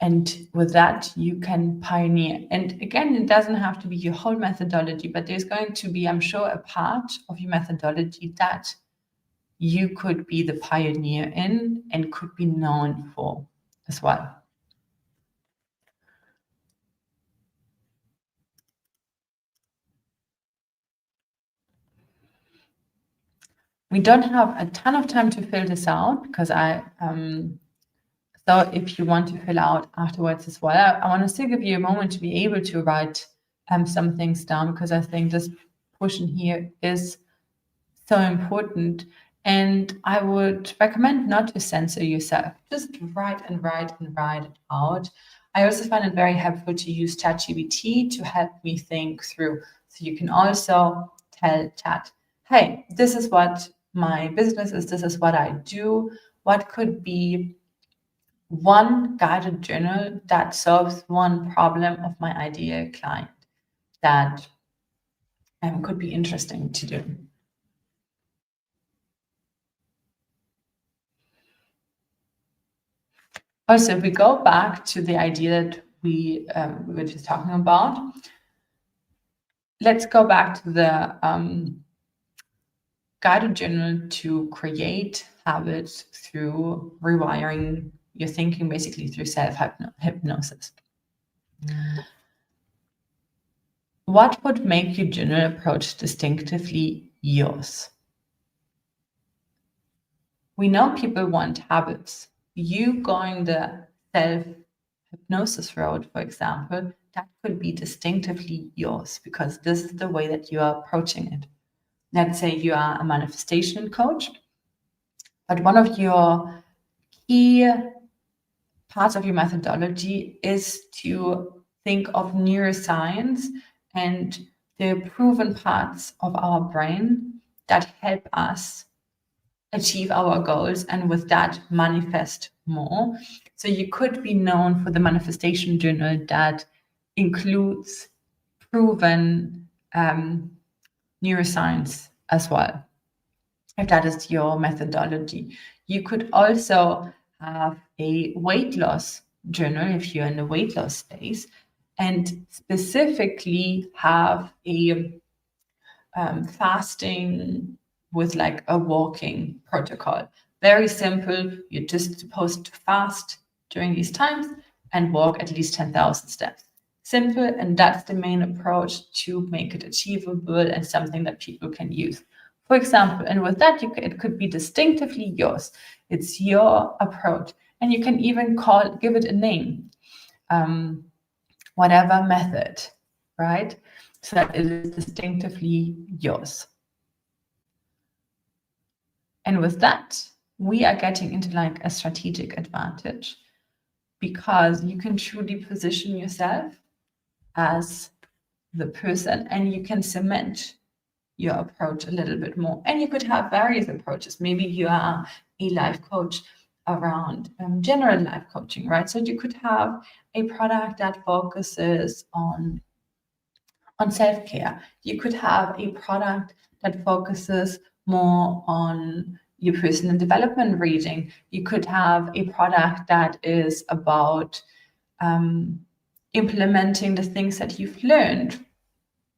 And with that, you can pioneer. And again, it doesn't have to be your whole methodology, but there's going to be, I'm sure, a part of your methodology that you could be the pioneer in and could be known for as well. We don't have a ton of time to fill this out, because so if you want to fill out afterwards as well, I want to still give you a moment to be able to write some things down, because I think this portion here is so important. And I would recommend not to censor yourself. Just write and write and write it out. I also find it very helpful to use ChatGPT to help me think through. So you can also tell Chat, hey, this is what my business is, this is what I do. What could be one guided journal that solves one problem of my ideal client that could be interesting to do? Also, if we go back to the idea that we were just talking about, let's go back to the guided journal to create habits through rewiring your thinking, basically through self-hypnosis. What would make your journal approach distinctively yours? We know people want habits. You going the self-hypnosis road, for example, that could be distinctively yours, because this is the way that you are approaching it. Let's say you are a manifestation coach, but one of your key parts of your methodology is to think of neuroscience and the proven parts of our brain that help us achieve our goals, and with that manifest more. So you could be known for the manifestation journal that includes proven neuroscience as well, if that is your methodology. You could also have a weight loss journal if you're in the weight loss space, and specifically have a fasting with like a walking protocol. Very simple. You're just supposed to fast during these times and walk at least 10,000 steps. Simple, and that's the main approach to make it achievable and something that people can use. For example, and with that, it could be distinctively yours. It's your approach, and you can even give it a name, whatever method, right? So that it is distinctively yours. And with that, we are getting into like a strategic advantage, because you can truly position yourself as the person, and you can cement your approach a little bit more. And you could have various approaches. Maybe you are a life coach around general life coaching, right? So you could have a product that focuses on self-care. You could have a product that focuses more on your personal development reading. You could have a product that is about implementing the things that you've learned.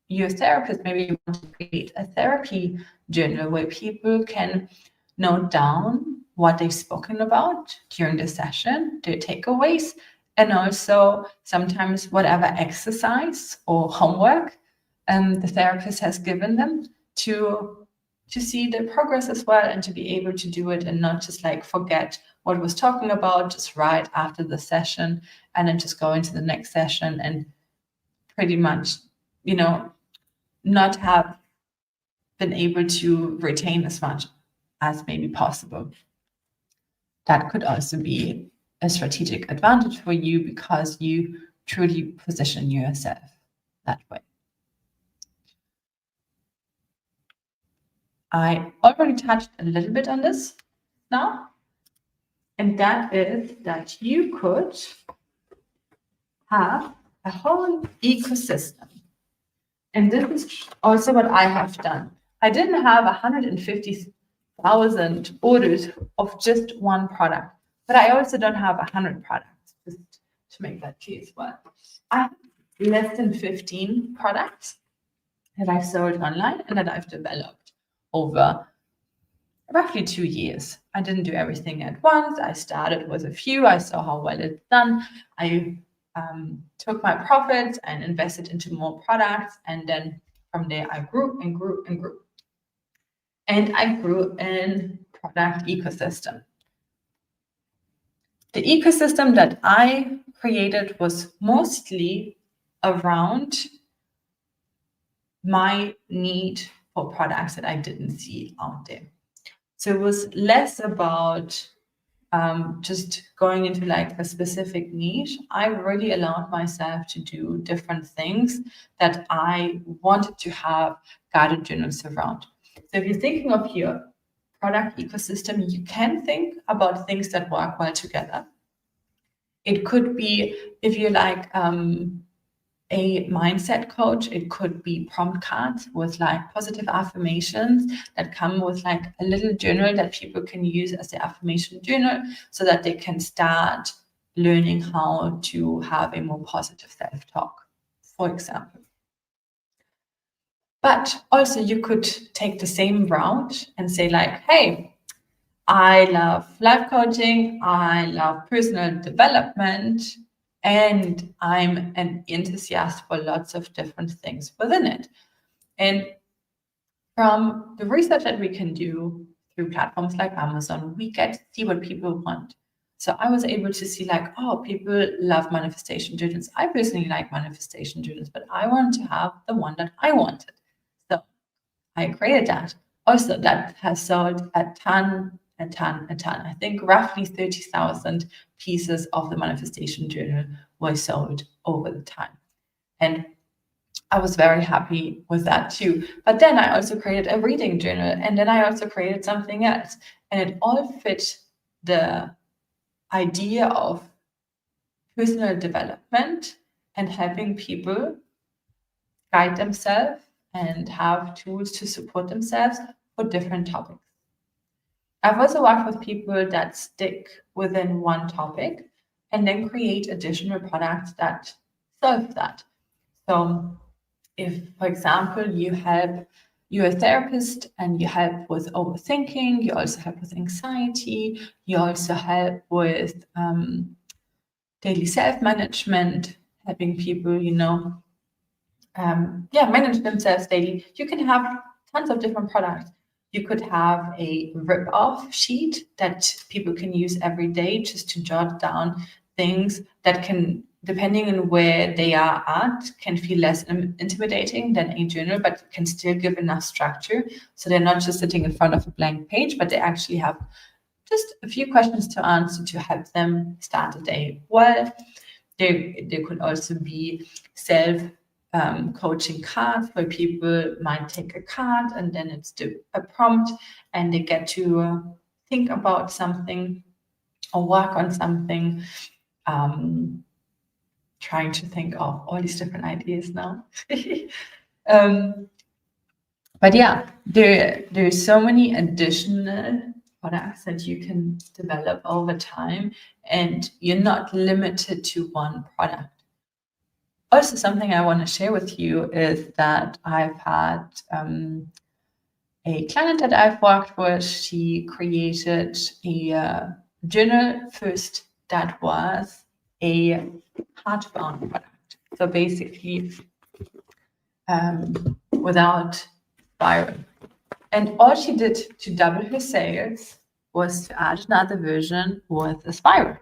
Your therapist, maybe you want to create a therapy journal where people can note down what they've spoken about during the session, their takeaways, and also sometimes whatever exercise or homework the therapist has given them to see the progress as well, and to be able to do it and not just like forget what was talking about just right after the session and then just go into the next session and pretty much, not have been able to retain as much as maybe possible. That could also be a strategic advantage for you, because you truly position yourself that way. I already touched a little bit on this now, and that is that you could have a whole ecosystem. And this is also what I have done. I didn't have 150,000 orders of just one product, but I also don't have 100 products, just to make that clear as well. I have less than 15 products that I've sold online and that I've developed over roughly 2 years. I didn't do everything at once. I started with a few. I saw how well it's done. I took my profits and invested into more products. And then from there, I grew and grew and grew. And I grew in product ecosystem. The ecosystem that I created was mostly around my need for products that I didn't see out there. So it was less about just going into like a specific niche. I really allowed myself to do different things that I wanted to have guided journals around. So if you're thinking of your product ecosystem, you can think about things that work well together. It could be, if you like a mindset coach, it could be prompt cards with like positive affirmations that come with like a little journal that people can use as their affirmation journal, so that they can start learning how to have a more positive self-talk, for example. But also you could take the same route and say like, hey, I love life coaching, I love personal development, and I'm an enthusiast for lots of different things within it. And from the research that we can do through platforms like Amazon, we get to see what people want. So I was able to see like, oh, people love manifestation journals. I personally like manifestation journals, but I want to have the one that I wanted. So I created that. Also, that has sold a ton. I think roughly 30,000 pieces of the manifestation journal were sold over the time. And I was very happy with that too. But then I also created a reading journal, and then I also created something else. And it all fit the idea of personal development and helping people guide themselves and have tools to support themselves for different topics. I've also worked with people that stick within one topic and then create additional products that solve that. So if, for example, you're a therapist and you help with overthinking, you also help with anxiety, you also help with daily self-management, helping people, manage themselves daily. You can have tons of different products. You could have a rip-off sheet that people can use every day just to jot down things that can, depending on where they are at, can feel less intimidating than a journal, but can still give enough structure. So they're not just sitting in front of a blank page, but they actually have just a few questions to answer to help them start the day well. There could also be coaching cards where people might take a card and then it's a prompt and they get to think about something or work on something. Trying to think of all these different ideas now. But yeah, there's so many additional products that you can develop over time, and you're not limited to one product. Also, something I want to share with you is that I've had a client that I've worked with. She created a journal first that was a hardbound product. So basically, without spiral. And all she did to double her sales was to add another version with a spiral.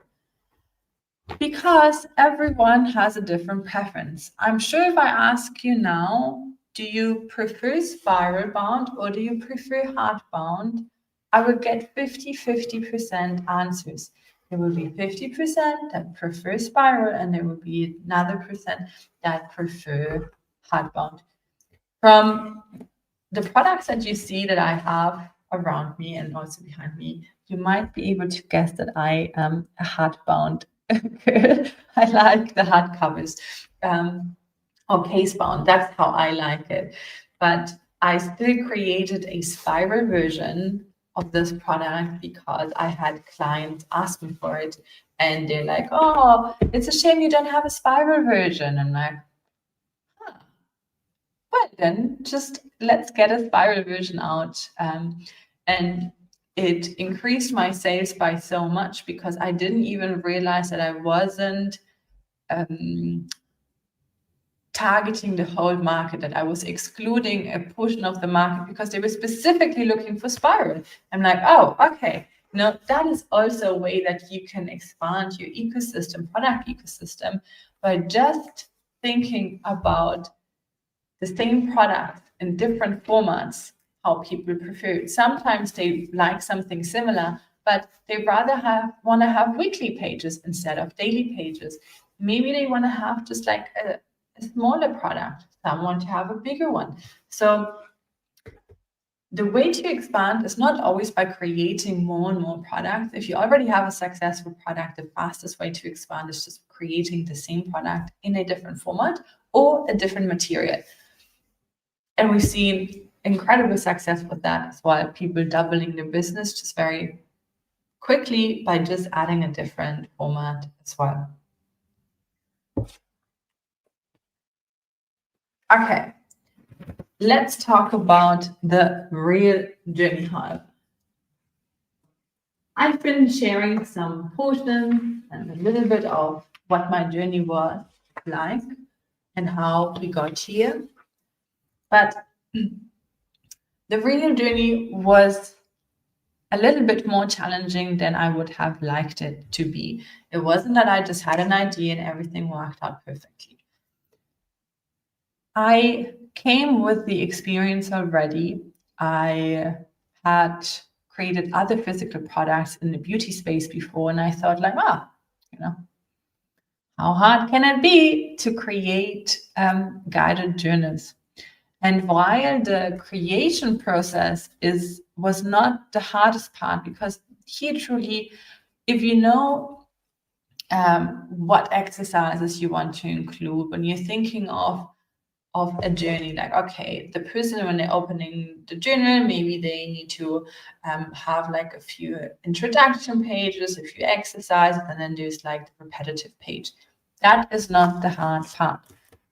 Because everyone has a different preference. I'm sure if I ask you now, do you prefer spiral bound or do you prefer hardbound? I will get 50% answers. There will be 50% that prefer spiral and there will be another percent that prefer hardbound. From the products that you see that I have around me and also behind me, you might be able to guess that I am a hardbound girl. I like the hardcovers or case bound. That's how I like it. But I still created a spiral version of this product because I had clients ask me for it and they're like, oh, it's a shame you don't have a spiral version. I'm like, well, then just let's get a spiral version out. And it increased my sales by so much because I didn't even realize that I wasn't targeting the whole market, that I was excluding a portion of the market because they were specifically looking for spiral. I'm like, oh, okay. Now that is also a way that you can expand your ecosystem, product ecosystem, by just thinking about the same product in different formats, how people prefer it. Sometimes they like something similar, but they rather want to have weekly pages instead of daily pages. Maybe they want to have just like a smaller product. Some want to have a bigger one. So the way to expand is not always by creating more and more products. If you already have a successful product, the fastest way to expand is just creating the same product in a different format or a different material. And we've seen incredible success with that as well. People doubling their business just very quickly by just adding a different format as well. Okay, let's talk about the real journey hub. I've been sharing some portions and a little bit of what my journey was like and how we got here. But the real journey was a little bit more challenging than I would have liked it to be. It wasn't that I just had an idea and everything worked out perfectly. I came with the experience already. I had created other physical products in the beauty space before, and I thought like, how hard can it be to create guided journals? And while the creation process was not the hardest part, because here truly, if you know what exercises you want to include, when you're thinking of of a journey. Like, okay, the person, when they're opening the journal, maybe they need to have like a few introduction pages, a few exercises, and then there's like the repetitive page. That is not the hard part.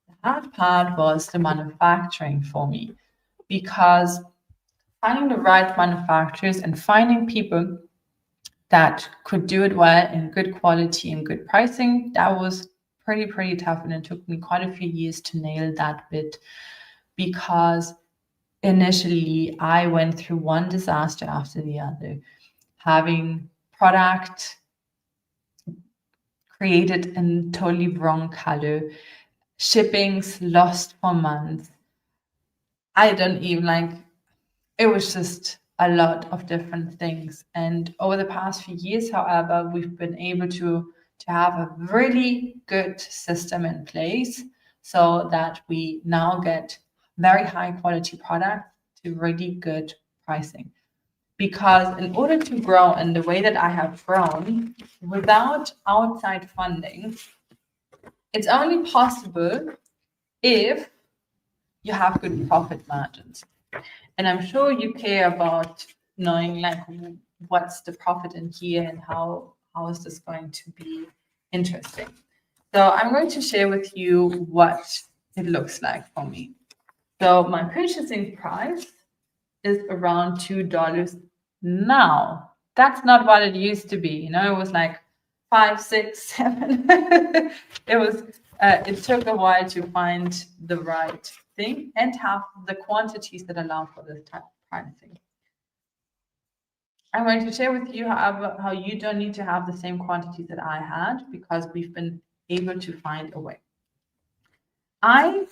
The hard part was the manufacturing for me, because finding the right manufacturers and finding people that could do it well in good quality and good pricing, that was pretty tough. And it took me quite a few years to nail that bit, because initially I went through one disaster after the other, having product created in totally wrong color, shippings lost for months. I don't even like, it was just a lot of different things. And over the past few years, however, we've been able to have a really good system in place so that we now get very high quality products to really good pricing. Because in order to grow in the way that I have grown without outside funding, it's only possible if you have good profit margins. And I'm sure you care about knowing like what's the profit in here and how is this going to be interesting. So I'm going to share with you what it looks like for me. So my purchasing price is around $2 now. That's not what it used to be. You know, it was like 5, 6, 7. It took a while to find the right thing and have the quantities that allow for this type of pricing. I'm going to share with you, however, how you don't need to have the same quantities that I had, because we've been able to find a way. I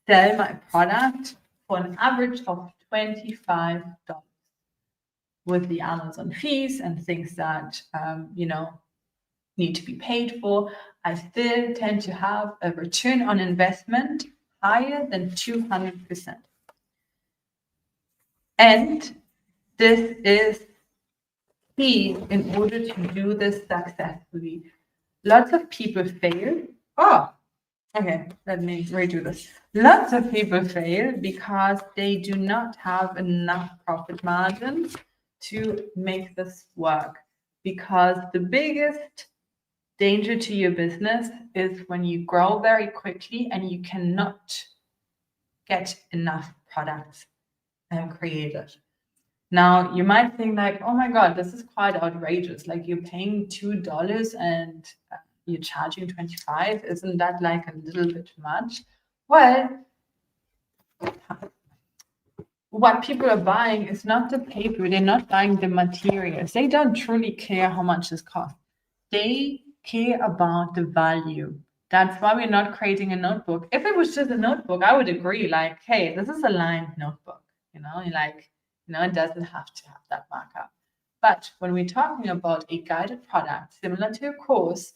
sell my product for an average of $25 with the Amazon fees and things that need to be paid for. I still tend to have a return on investment higher than 200%. And this is key in order to do this successfully. Lots of people fail. Okay, let me redo this. Lots of people fail because they do not have enough profit margins to make this work. Because the biggest danger to your business is when you grow very quickly and you cannot get enough products created. Now, you might think like, oh my God, this is quite outrageous. Like, you're paying $2 and you're charging 25. Isn't that like a little bit much? Well, what people are buying is not the paper. They're not buying the materials. They don't truly care how much this costs. They care about the value. That's why we're not creating a notebook. If it was just a notebook, I would agree, like, hey, this is a lined notebook, it doesn't have to have that markup. But when we're talking about a guided product similar to a course,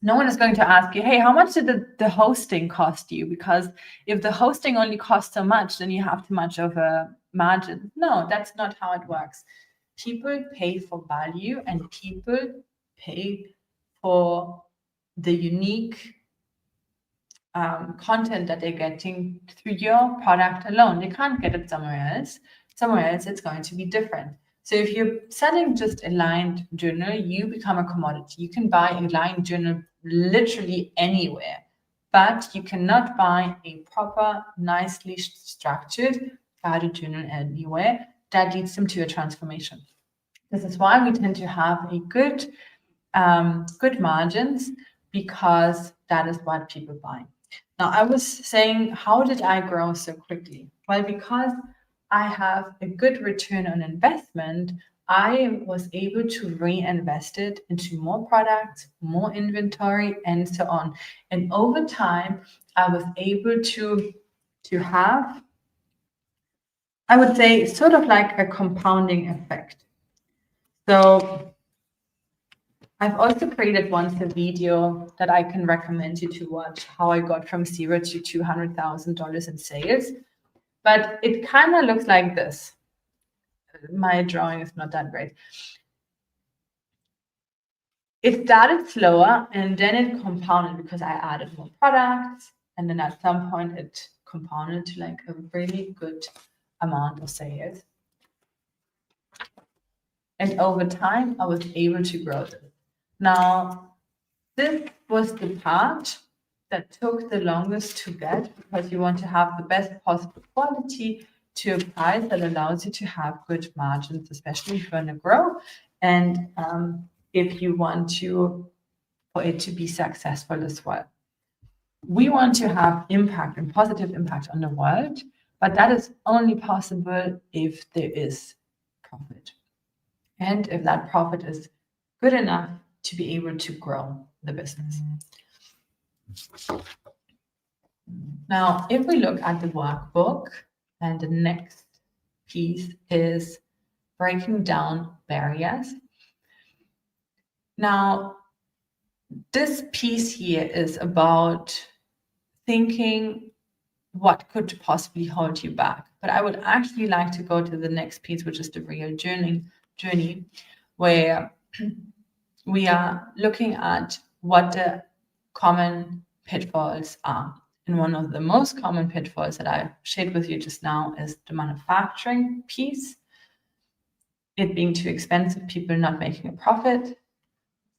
no one is going to ask you, hey, how much did the hosting cost you? Because if the hosting only costs so much, then you have too much of a margin. No, that's not how it works. People pay for value, and people pay for the unique content that they're getting through your product alone. They can't get it somewhere else. Somewhere else, it's going to be different. So if you're selling just a lined journal, you become a commodity. You can buy a lined journal literally anywhere, but you cannot buy a proper, nicely structured guided journal anywhere. That leads them to a transformation. This is why we tend to have a good margins, because that is what people buy. Now, I was saying, how did I grow so quickly? Well, because I have a good return on investment, I was able to reinvest it into more products, more inventory, and so on. And over time, I was able to have, I would say, sort of like a compounding effect. So I've also created once a video that I can recommend you to watch, how I got from $0 to $200,000 in sales. But it kind of looks like this. My drawing is not that great. It started slower and then it compounded because I added more products, And then at some point it compounded to like a really good amount of sales. And over time, I was able to grow this. Now, this was the part that took the longest to get, because you want to have the best possible quality to a price that allows you to have good margins, especially if you want to grow and if you want for it to be successful as well. We want to have impact and positive impact on the world, but that is only possible if there is profit. And if that profit is good enough to be able to grow the business. Now, if we look at the workbook, and the next piece is breaking down barriers. Now, this piece here is about thinking what could possibly hold you back. But I would actually like to go to the next piece, which is the real journey, where we are looking at what the common pitfalls are. And one of the most common pitfalls that I shared with you just now is the manufacturing piece. It being too expensive, people not making a profit.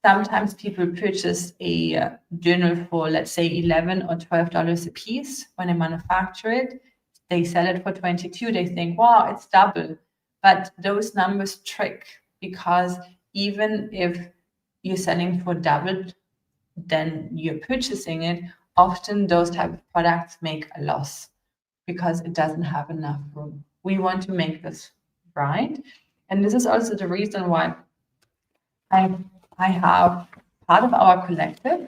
Sometimes people purchase a journal for, let's say, $11 or $12 a piece. When they manufacture it, they sell it for $22. They think, wow, it's double. But those numbers trick, because even if you're selling for double, then you're purchasing it. Often those type of products make a loss because it doesn't have enough room. We want to make this right. And this is also the reason why I have part of our collective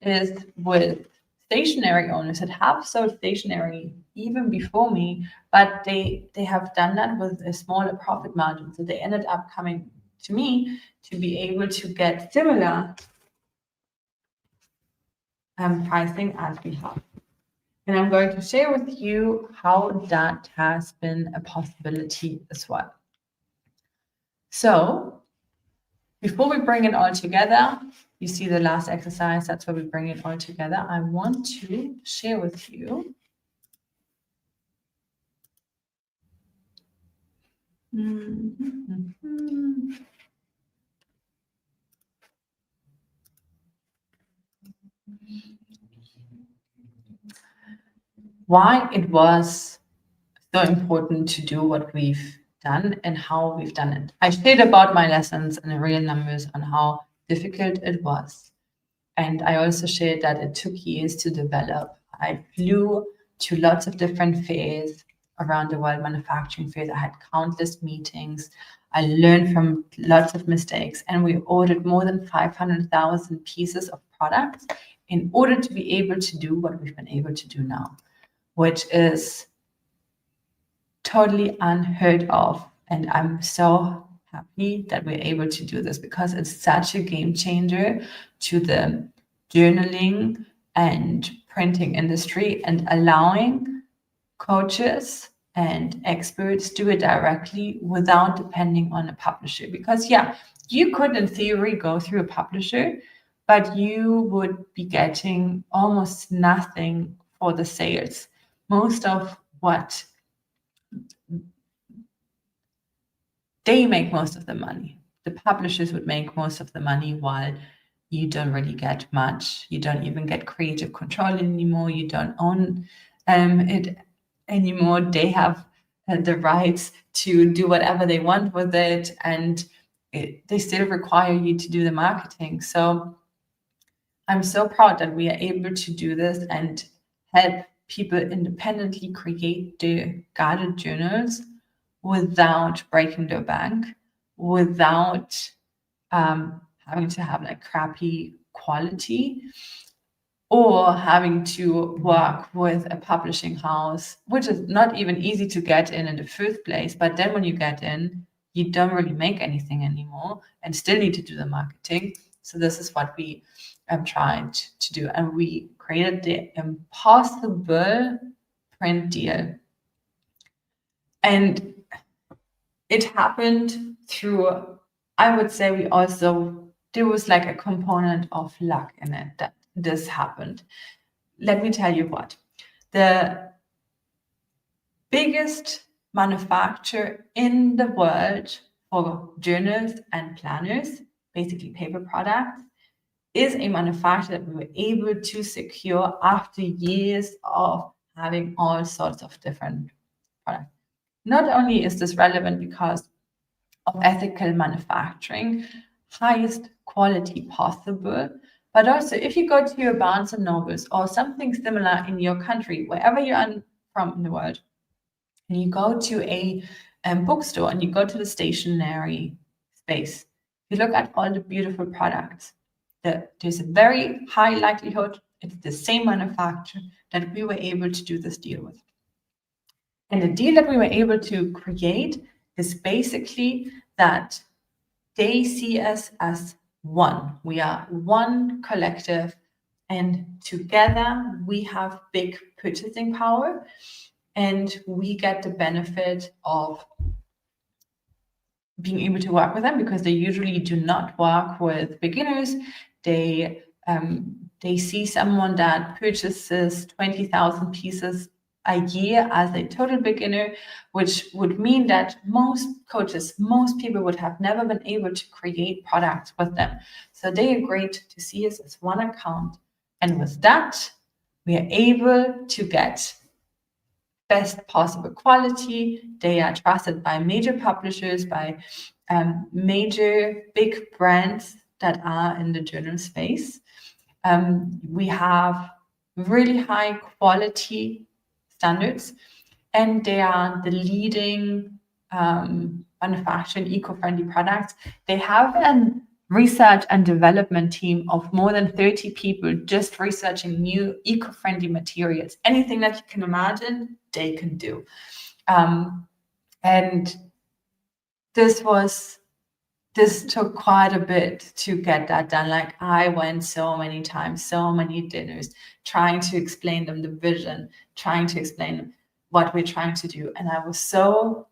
is with stationery owners that have sold stationery even before me, but they have done that with a smaller profit margin. So they ended up coming to me to be able to get similar pricing as we have. And I'm going to share with you how that has been a possibility as well. So before we bring it all together, you see the last exercise, that's where we bring it all together. I want to share with you why it was so important to do what we've done and how we've done it. I shared about my lessons and the real numbers on how difficult it was. And I also shared that it took years to develop. I flew to lots of different fairs around the world, manufacturing fairs. I had countless meetings. I learned from lots of mistakes, and we ordered more than 500,000 pieces of products in order to be able to do what we've been able to do now, which is totally unheard of. And I'm so happy that we're able to do this, because it's such a game changer to the journaling and printing industry, and allowing coaches and experts do it directly without depending on a publisher. Because yeah, you could in theory go through a publisher, but you would be getting almost nothing for the sales. Most of what they make most of the money. The publishers would make most of the money, while you don't really get much. You don't even get creative control anymore. You don't own it anymore. They have the rights to do whatever they want with it, and they still require you to do the marketing. So I'm so proud that we are able to do this and help people independently create their guided journals without breaking their bank, without having to have like crappy quality, or having to work with a publishing house, which is not even easy to get in the first place. But then when you get in, you don't really make anything anymore and still need to do the marketing. So this is what we tried to do. And we created the impossible print deal. And it happened through, I would say there was like a component of luck in it that this happened. let me tell you what. The biggest manufacturer in the world for journals and planners, basically paper products, is a manufacturer that we were able to secure after years of having all sorts of different products. Not only is this relevant because of ethical manufacturing, highest quality possible, but also if you go to your Barnes and Nobles or something similar in your country, wherever you are from in the world, and you go to a bookstore and you go to the stationery space, you look at all the beautiful products. There's a very high likelihood it's the same manufacturer that we were able to do this deal with. And the deal that we were able to create is basically that they see us as one. We are one collective, and together we have big purchasing power, and we get the benefit of being able to work with them because they usually do not work with beginners. They see someone that purchases 20,000 pieces a year as a total beginner, which would mean that most coaches, most people would have never been able to create products with them. So they agreed to see us as one account. And with that, we are able to get best possible quality. They are trusted by major publishers, by major big brands that are in the journal space. We have really high quality standards, and they are the leading manufacturing eco-friendly products. They have a research and development team of more than 30 people just researching new eco-friendly materials. Anything that you can imagine, they can do. And this took quite a bit to get that done. Like, I went so many times, so many dinners, trying to explain them the vision, trying to explain what we're trying to do. And I was so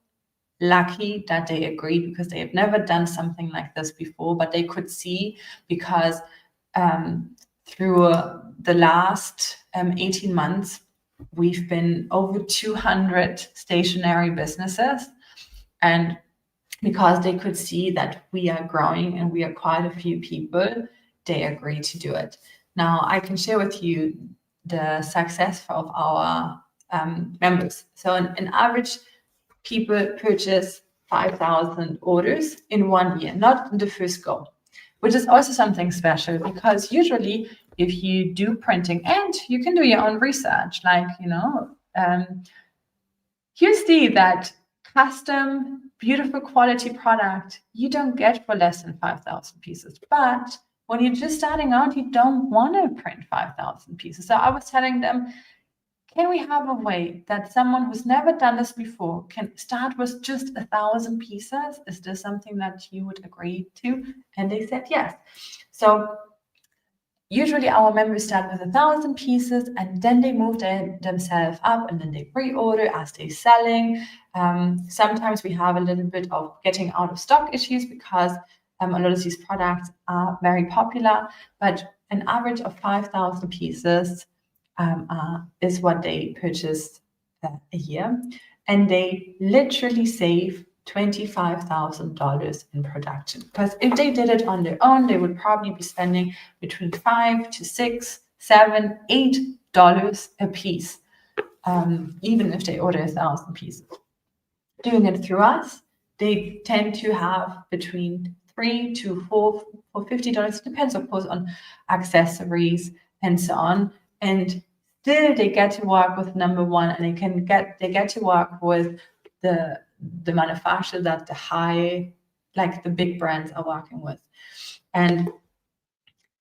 lucky that they agreed because they have never done something like this before, but they could see because through the last 18 months, we've been over 200 stationary businesses, and because they could see that we are growing and we are quite a few people, they agreed to do it. Now, I can share with you the success of our members. So an average people purchase 5,000 orders in 1 year, not in the first go, which is also something special because usually if you do printing and you can do your own research, like, you see that custom, beautiful quality product you don't get for less than 5,000 pieces. But when you're just starting out, you don't want to print 5,000 pieces. So I was telling them, can we have a way that someone who's never done this before can start with just 1,000 pieces? Is this something that you would agree to? And they said yes. So usually our members start with 1,000 pieces and then they move themselves up and then they pre-order as they're selling. Sometimes we have a little bit of getting out of stock issues because a lot of these products are very popular, but an average of 5,000 pieces is what they purchase a year, and they literally save $25,000 in production. Because if they did it on their own, they would probably be spending between $5 to $6, $7, $8 a piece, even if they order 1,000 pieces. Doing it through us, they tend to have between $3 to $4 or $50. Depends, of course, on accessories and so on. And still they get to work with number one, and they get to work with the manufacturer that the big brands are working with. And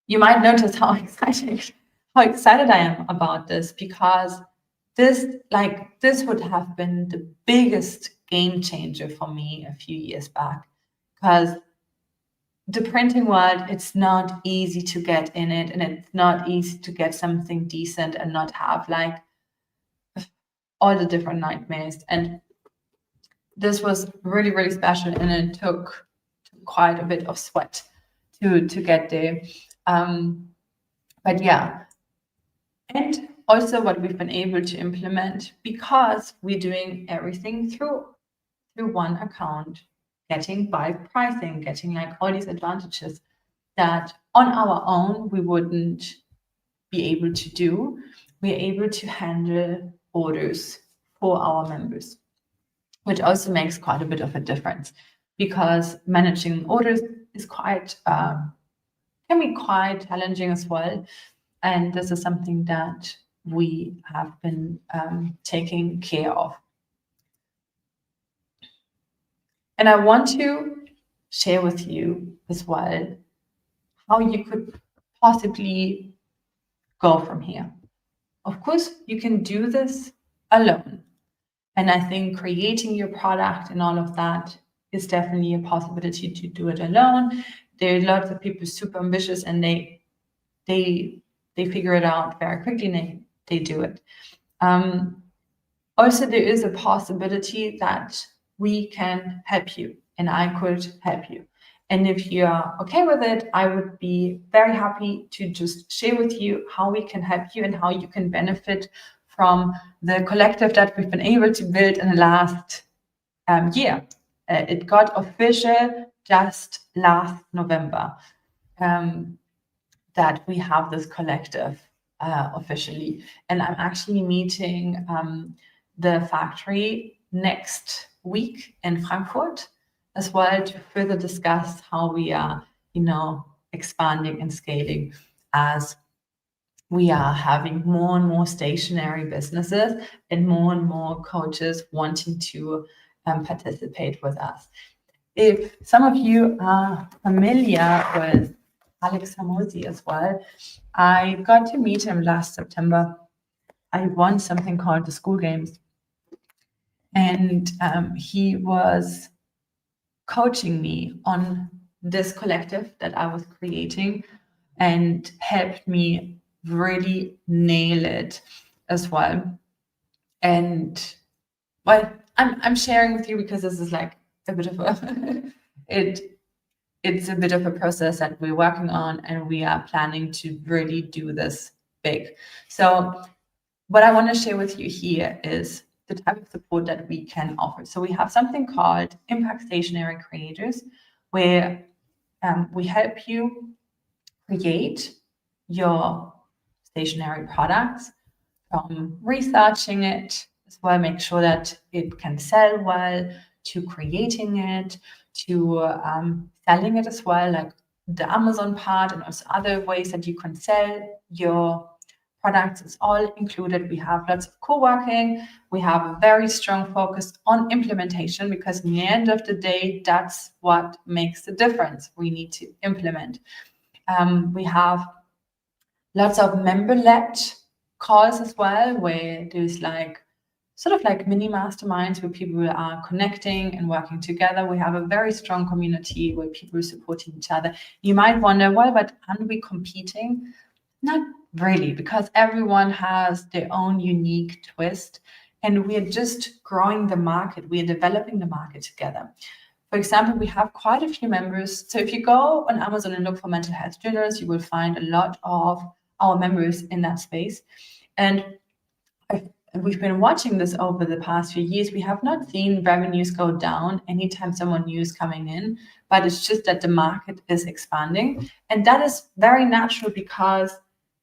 you might notice how excited I am about this, because this would have been the biggest game changer for me a few years back, because the printing world, it's not easy to get in it, and it's not easy to get something decent and not have like all the different nightmares. And this was really, really special, and it took quite a bit of sweat to get there. But yeah. And also what we've been able to implement, because we're doing everything through one account, getting bulk pricing, getting like all these advantages that on our own we wouldn't be able to do. We're able to handle orders for our members, which also makes quite a bit of a difference, because managing orders is quite can be quite challenging as well. And this is something that we have been taking care of. And I want to share with you as well how you could possibly go from here. Of course, you can do this alone. And I think creating your product and all of that is definitely a possibility to do it alone. There are lots of people super ambitious, and they figure it out very quickly, and they do it. Also, there is a possibility that we can help you, and I could help you. And if you are okay with it, I would be very happy to just share with you how we can help you and how you can benefit from the collective that we've been able to build in the last year. It got official just last November that we have this collective officially. And I'm actually meeting the factory next week in Frankfurt as well, to further discuss how we are, expanding and scaling, as we are having more and more stationary businesses and more coaches wanting to participate with us. If some of you are familiar with Alex Hamosi as well, I got to meet him last September. I won something called the School Games, and he was coaching me on this collective that I was creating, and helped me really nail it as well. And well, I'm sharing with you because this is like a bit of a it's a bit of a process that we're working on, and we are planning to really do this big. So what I want to share with you here is the type of support that we can offer. So we have something called Impact Stationary Creators, where we help you create your stationary products, from researching it as well, make sure that it can sell well, to creating it, to selling it as well, like the Amazon part, and also other ways that you can sell your products is all included. We have lots of co-working. We have a very strong focus on implementation, because in the end of the day, that's what makes the difference. We need to implement. We have lots of member-led calls as well, where there's like sort of like mini masterminds where people are connecting and working together. We have a very strong community where people are supporting each other. You might wonder, well, but aren't we competing? Not really, because everyone has their own unique twist, and we are just growing the market. We are developing the market together. For example, we have quite a few members. So if you go on Amazon and look for mental health journals, you will find a lot of our members in that space. And we've been watching this over the past few years. We have not seen revenues go down anytime someone new is coming in, but it's just that the market is expanding. And that is very natural, because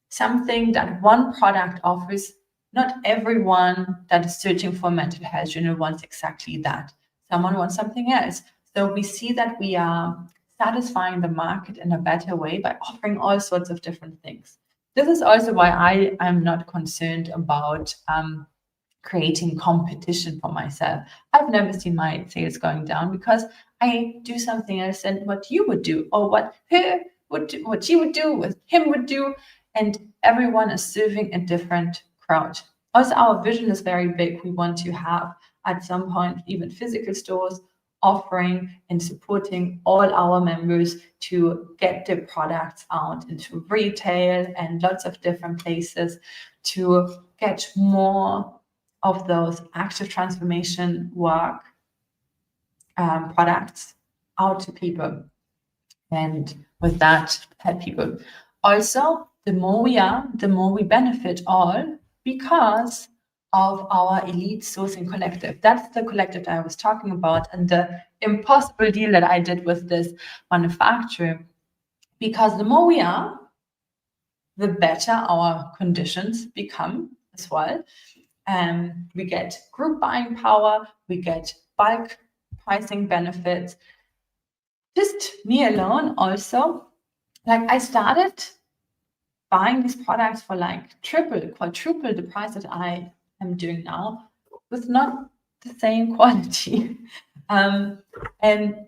something that one product offers, not everyone that is searching for a mental health journal wants exactly that. Someone wants something else. So we see that we are satisfying the market in a better way by offering all sorts of different things. This is also why I am not concerned about creating competition for myself. I've never seen my sales going down, because I do something else than what you would do, or what her would do, what she would do, what him would do, and everyone is serving a different crowd. Also, our vision is very big. We want to have at some point even physical stores offering and supporting all our members to get their products out into retail and lots of different places, to get more of those active transformation work products out to people, and with that help people. Also, the more we are, the more we benefit all, because of our elite sourcing collective. That's the collective that I was talking about, and the impossible deal that I did with this manufacturer. Because the more we are, the better our conditions become as well. We get group buying power, we get bulk pricing benefits. Just me alone also, like I started buying these products for like triple, quadruple the price that I am doing now with not the same quality. And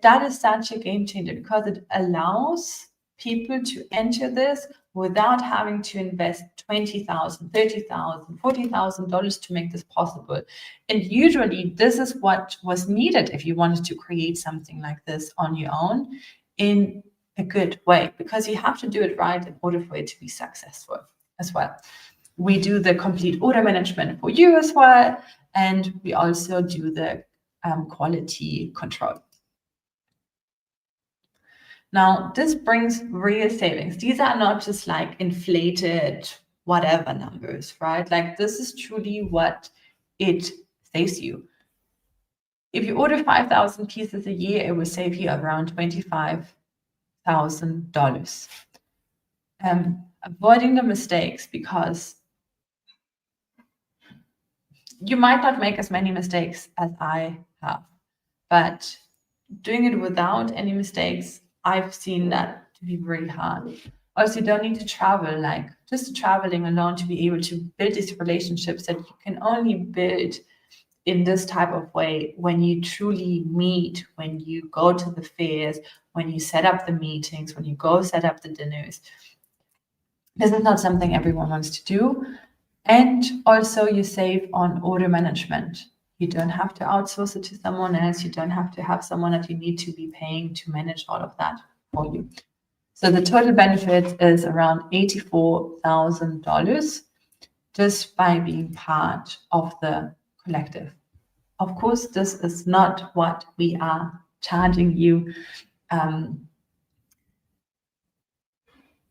that is such a game changer because it allows people to enter this without having to invest $20,000, $30,000, $40,000 to make this possible. And usually this is what was needed if you wanted to create something like this on your own in a good way, because you have to do it right in order for it to be successful as well. We do the complete order management for you as well, and we also do the quality control. Now, this brings real savings. These are not just like inflated whatever numbers, right? Like this is truly what it saves you. If you order 5,000 pieces a year, it will save you around $25,000. Avoiding the mistakes, because you might not make as many mistakes as I have, but doing it without any mistakes, I've seen that to be very hard. Also, you don't need to travel, like just traveling alone to be able to build these relationships that you can only build in this type of way when you truly meet, when you go to the fairs, when you set up the meetings, when you go set up the dinners. This is not something everyone wants to do. And also you save on order management. You don't have to outsource it to someone else. You don't have to have someone that you need to be paying to manage all of that for you. So the total benefit is around $84,000 just by being part of the collective. Of course, this is not what we are charging you.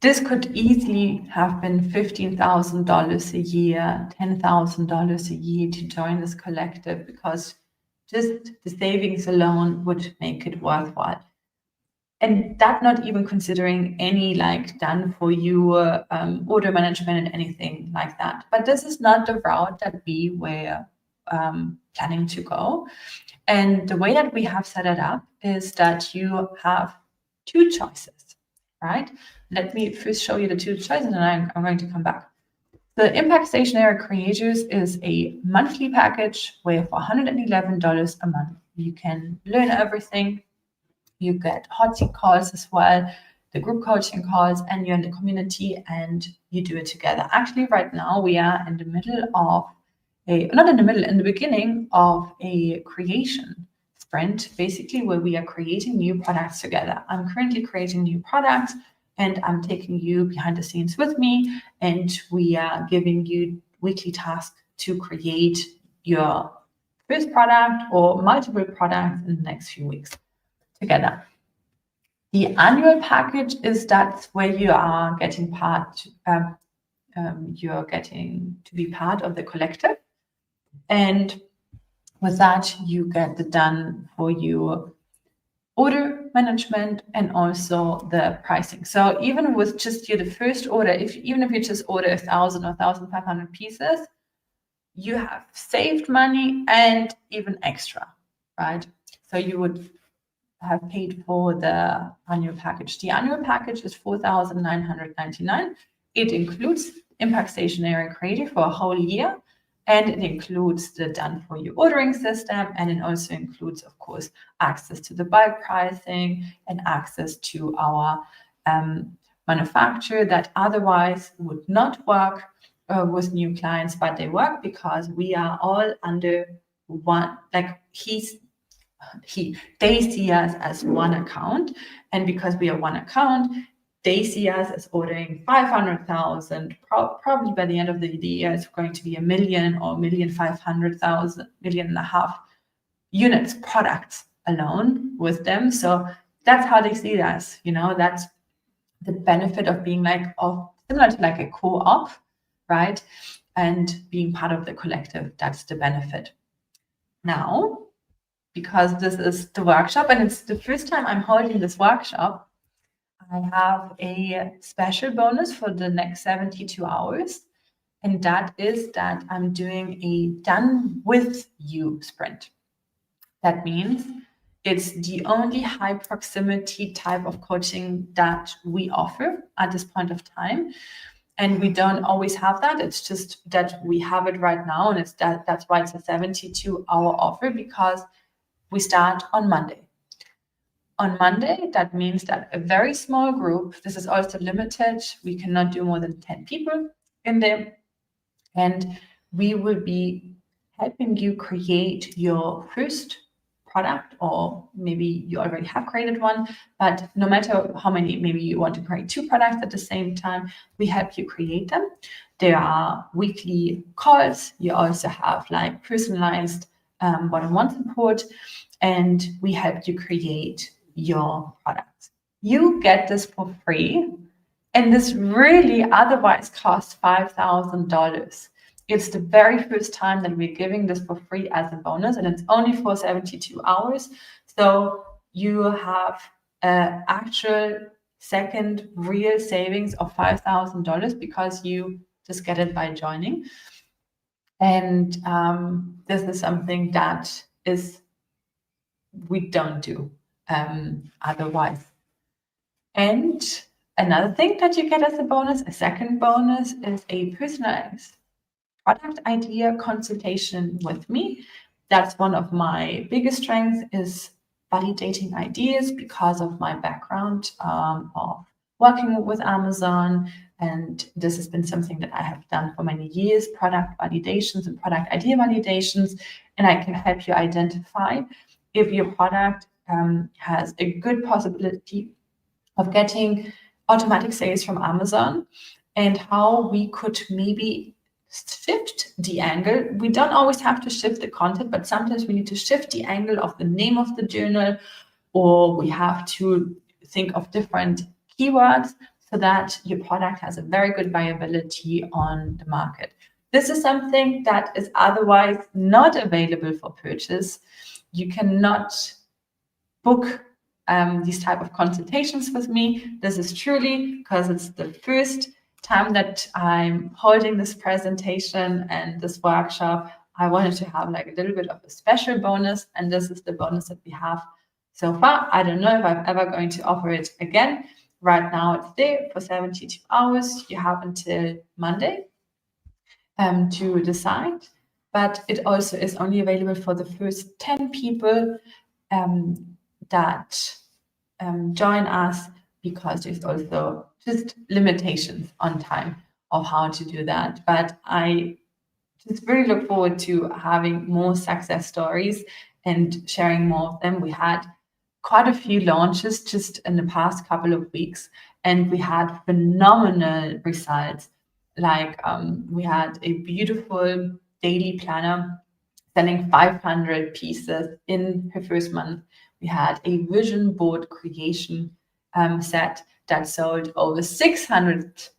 This could easily have been $15,000 a year, $10,000 a year to join this collective, because just the savings alone would make it worthwhile. And that not even considering any like done for you order management and anything like that. But this is not the route that we were planning to go. And the way that we have set it up is that you have two choices, right? Let me first show you the two choices, and I'm going to come back. The Impact Stationary Creators is a monthly package where for $111 a month, you can learn everything. You get hot seat calls as well, the group coaching calls, and you're in the community and you do it together. Actually, right now we are in the middle of in the beginning of a creation sprint, basically, where we are creating new products together. I'm currently creating new products, and I'm taking you behind the scenes with me, and we are giving you weekly tasks to create your first product or multiple products in the next few weeks together. The annual package is that's where you are getting you're getting to be part of the collective. And with that, you get the done for you order management and also the pricing. So even with just the first order, even if you just order 1,000 or 1,500 pieces, you have saved money and even extra, right? So you would have paid for the annual package. The annual package is $4,999. It includes Impact Stationary Creator for a whole year, and it includes the done for you ordering system, and it also includes, of course, access to the bulk pricing and access to our manufacturer that otherwise would not work with new clients, but they work because we are all under one, like they see us as one account, and because we are one account, they see us as ordering 500,000. Probably by the end of the year, it's going to be 1 million or 1,500,000, 1.5 million units products alone with them. So that's how they see us. You know, that's the benefit of being similar to like a co-op, right? and being part of the collective. That's the benefit. Now, because this is the workshop and it's the first time I'm holding this workshop, I have a special bonus for the next 72 hours. And that is that I'm doing a done with you sprint. That means it's the only high proximity type of coaching that we offer at this point of time. And we don't always have that. It's just that we have it right now. And that's why it's a 72-hour offer, because we start on Monday. On Monday, that means that a very small group, this is also limited, we cannot do more than 10 people in there. And we will be helping you create your first product, or maybe you already have created one, but no matter how many, maybe you want to create 2 products at the same time, we help you create them. There are weekly calls. You also have like personalized one-on-one support, and we help you create your products. You get this for free, and this really otherwise costs $5,000. It's the very first time that we're giving this for free as a bonus, and it's only for 72 hours. So you have an actual second real savings of $5,000 because you just get it by joining. And this is something that we don't do otherwise. And another thing that you get as a bonus, a second bonus, is a personalized product idea consultation with me. That's one of my biggest strengths, is validating ideas, because of my background of working with Amazon. And this has been something that I have done for many years, product validations and product idea validations. And I can help you identify if your product has a good possibility of getting automatic sales from Amazon, and how we could maybe shift the angle. We don't always have to shift the content, but sometimes we need to shift the angle of the name of the journal, or we have to think of different keywords so that your product has a very good viability on the market. This is something that is otherwise not available for purchase. You cannot book these type of consultations with me. This is truly because it's the first time that I'm holding this presentation and this workshop. I wanted to have like a little bit of a special bonus, and this is the bonus that we have so far. I don't know if I'm ever going to offer it again. Right now it's there for 72 hours. You have until Monday to decide, but it also is only available for the first 10 people that join us, because there's also just limitations on time of how to do that. But I just really look forward to having more success stories and sharing more of them. We had quite a few launches just in the past couple of weeks, and we had phenomenal results. Like we had a beautiful daily planner selling 500 pieces in her first month. We had a vision board creation set that sold over 600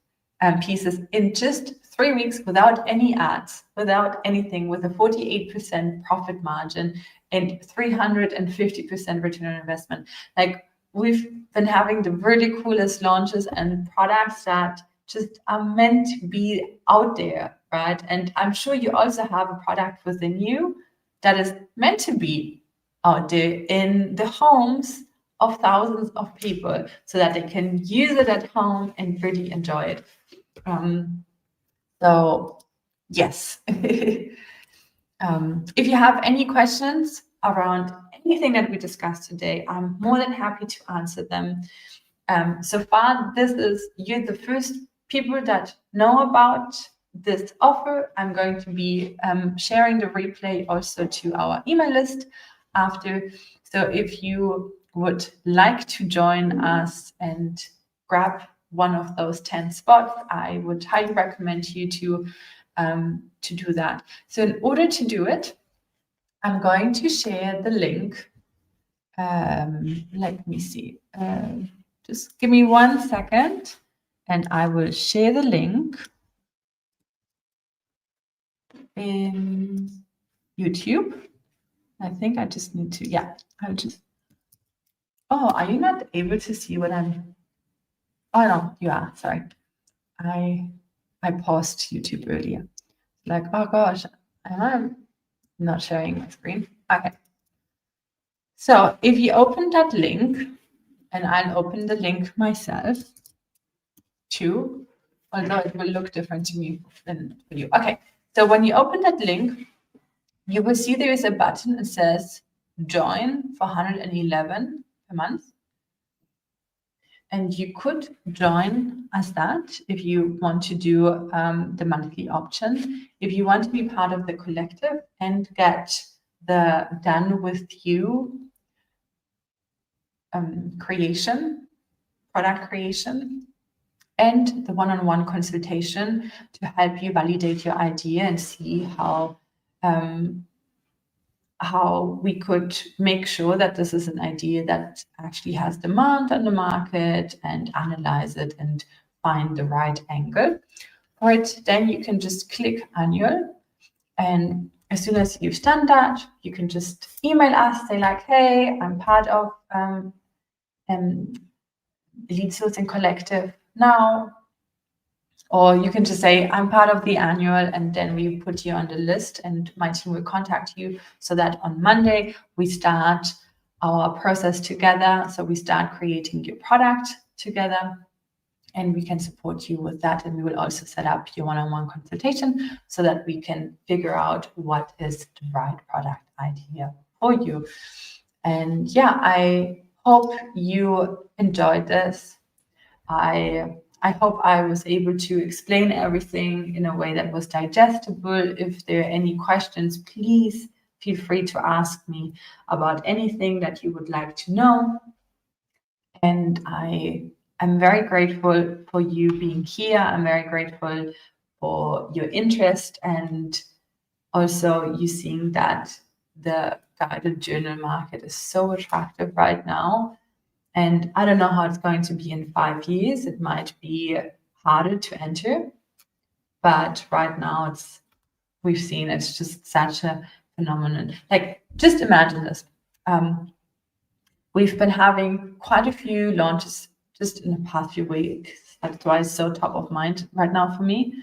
pieces in just 3 weeks, without any ads, without anything, with a 48% profit margin and 350% return on investment. Like, we've been having the really coolest launches and products that just are meant to be out there, right? And I'm sure you also have a product within you that is meant to be out there in the homes of thousands of people, so that they can use it at home and really enjoy it. So yes, if you have any questions around anything that we discussed today, I'm more than happy to answer them. So far, you're the first people that know about this offer. I'm going to be sharing the replay also to our email list after. So if you would like to join us and grab one of those 10 spots, I would highly recommend you to do that. So in order to do it, I'm going to share the link. Let me see. Just give me 1 second and I will share the link. in YouTube. I think I just need to, yeah, I'll just, oh, are you not able to see what I'm, oh no, you are, sorry. I paused YouTube earlier. Like, oh gosh, am I not sharing my screen? Okay. So if you open that link, and I'll open the link myself too, although it will look different to me than for you. Okay, so when you open that link, you will see there is a button that says join for 111 per month. And you could join as that if you want to do the monthly option. If you want to be part of the collective and get the done with you creation, product creation, and the one-on-one consultation to help you validate your idea and see how we could make sure that this is an idea that actually has demand on the market, and analyze it and find the right angle for it. Then you can just click annual, and as soon as you've done that, you can just email us, say like, hey, I'm part of Lead Sourcing Collective now. Or you can just say, I'm part of the annual, and then we put you on the list and my team will contact you, so that on Monday we start our process together. So we start creating your product together, and we can support you with that. And we will also set up your one-on-one consultation so that we can figure out what is the right product idea for you. And yeah, I hope you enjoyed this. I hope I was able to explain everything in a way that was digestible. If there are any questions, please feel free to ask me about anything that you would like to know. And I am very grateful for you being here. I'm very grateful for your interest, and also you seeing that the guided journal market is so attractive right now. And I don't know how it's going to be in 5 years. It might be harder to enter, but right now we've seen it's just such a phenomenon. Like, just imagine this. We've been having quite a few launches just in the past few weeks. That's why it's so top of mind right now for me.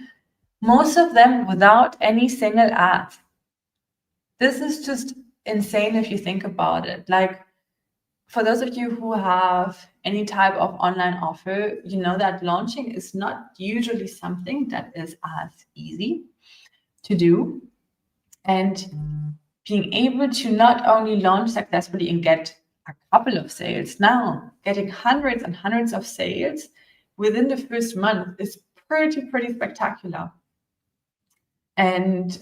Most of them without any single ad. This is just insane if you think about it. Like, for those of you who have any type of online offer, you know that launching is not usually something that is as easy to do. And being able to not only launch successfully and get a couple of sales, now getting hundreds and hundreds of sales within the first month is pretty spectacular. And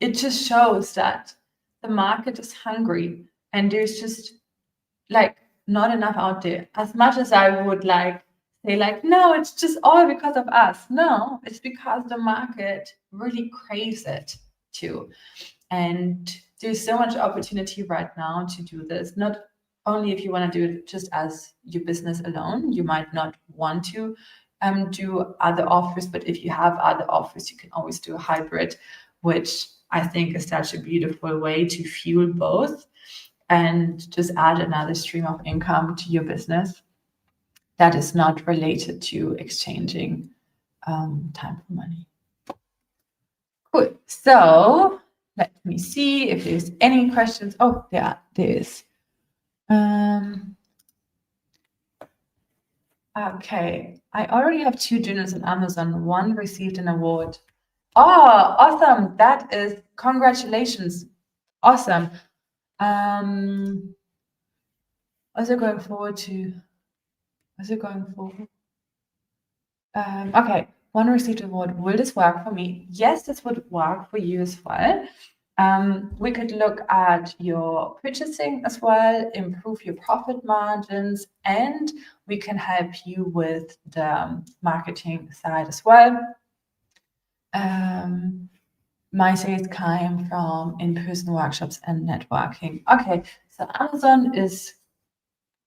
it just shows that the market is hungry, and there's just like not enough out there. As much as I would like say like, no, it's just all because of us. No, it's because the market really craves it too. And there's so much opportunity right now to do this. Not only if you want to do it just as your business alone, you might not want to do other offers, but if you have other offers, you can always do a hybrid, which I think is such a beautiful way to fuel both and just add another stream of income to your business that is not related to exchanging time for money. Cool. So let me see if there's any questions. Oh, yeah, there is. Okay, I already have 2 journals on Amazon. One received an award. Oh, awesome. That is, congratulations. Awesome. Also going forward. Okay, one received an award. Will this work for me? Yes, this would work for you as well. We could look at your purchasing as well, improve your profit margins, and we can help you with the marketing side as well. My sales came from in-person workshops and networking. Okay, so Amazon is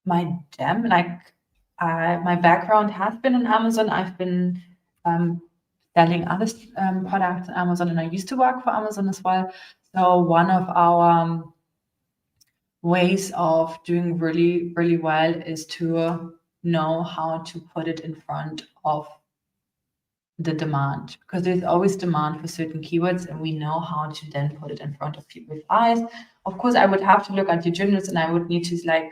my gem. Like, my background has been on Amazon. I've been selling other products on Amazon, and I used to work for Amazon as well. So one of our ways of doing really, really well is to know how to put it in front of the demand, because there's always demand for certain keywords, and we know how to then put it in front of people's eyes. Of course, I would have to look at your journals, and I would need to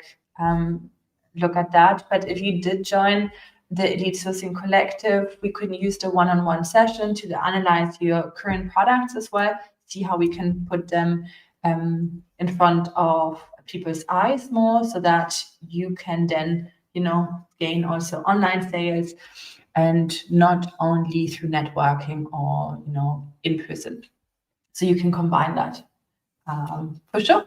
look at that. But if you did join the Elite Sourcing Collective, we could use the one-on-one session to analyze your current products as well, see how we can put them in front of people's eyes more, so that you can then, gain also online sales, and not only through networking or, in person. So you can combine that for sure.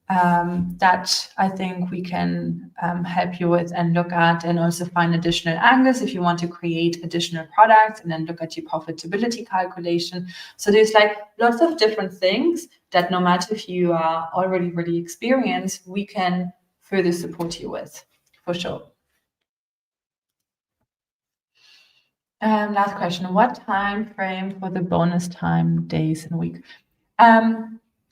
That I think we can help you with and look at, and also find additional angles if you want to create additional products, and then look at your profitability calculation. So there's lots of different things that, no matter if you are already really experienced, we can further support you with, for sure. Last question: what time frame for the bonus time days in a week?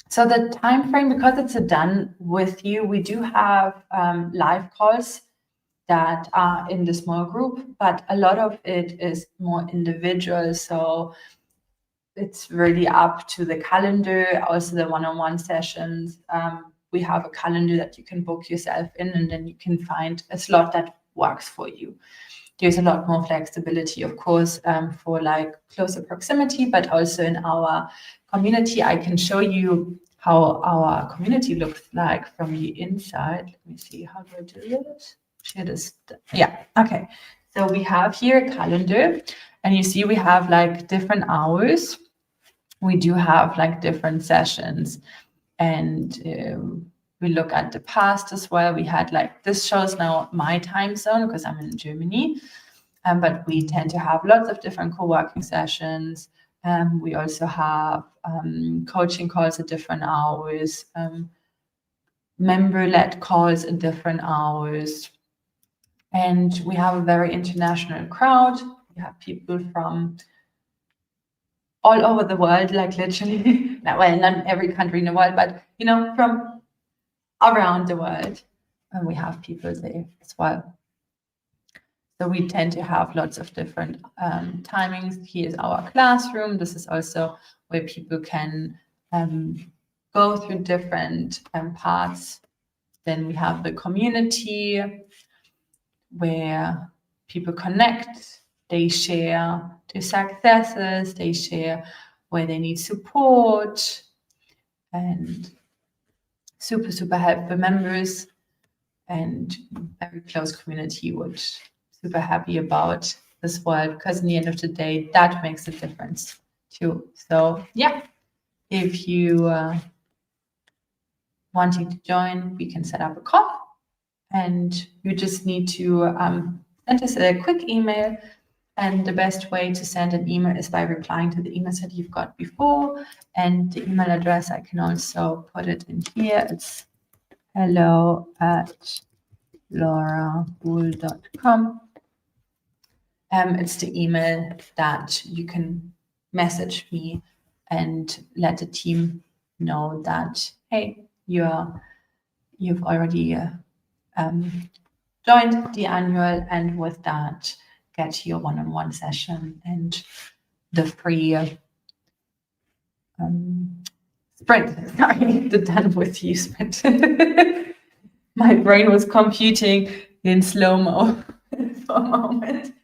So the time frame, because it's a done with you, we do have live calls that are in the small group, but a lot of it is more individual. So it's really up to the calendar. Also the one-on-one sessions, we have a calendar that you can book yourself in, and then you can find a slot that works for you. There's a lot more flexibility, of course, for closer proximity, but also in our community. I can show you how our community looks like from the inside. Let me see, how do I do it? Share this. Yeah, okay. So we have here a calendar, and you see we have different hours. We do have different sessions, and we look at the past as well. We had this shows now my time zone because I'm in Germany, but we tend to have lots of different co-working sessions. We also have coaching calls at different hours, member-led calls at different hours. And we have a very international crowd. We have people from all over the world, literally, well, not every country in the world, but, from around the world. And we have people there as well. So we tend to have lots of different timings. Here's our classroom. This is also where people can go through different parts. Then we have the community where people connect, they share their successes, they share where they need support, and super, super helpful members, and very close community would super happy about this world, because in the end of the day, that makes a difference too. So yeah, if you wanting to join, we can set up a call, and you just need to send us a quick email. And the best way to send an email is by replying to the emails that you've got before. And the email address, I can also put it in here. It's hello@laurabuhl.com. It's the email that you can message me and let the team know that, hey, you've already joined the annual, and with that, get your one-on-one session and the free sprint. Sorry, the done with you sprint. My brain was computing in slow-mo for a moment.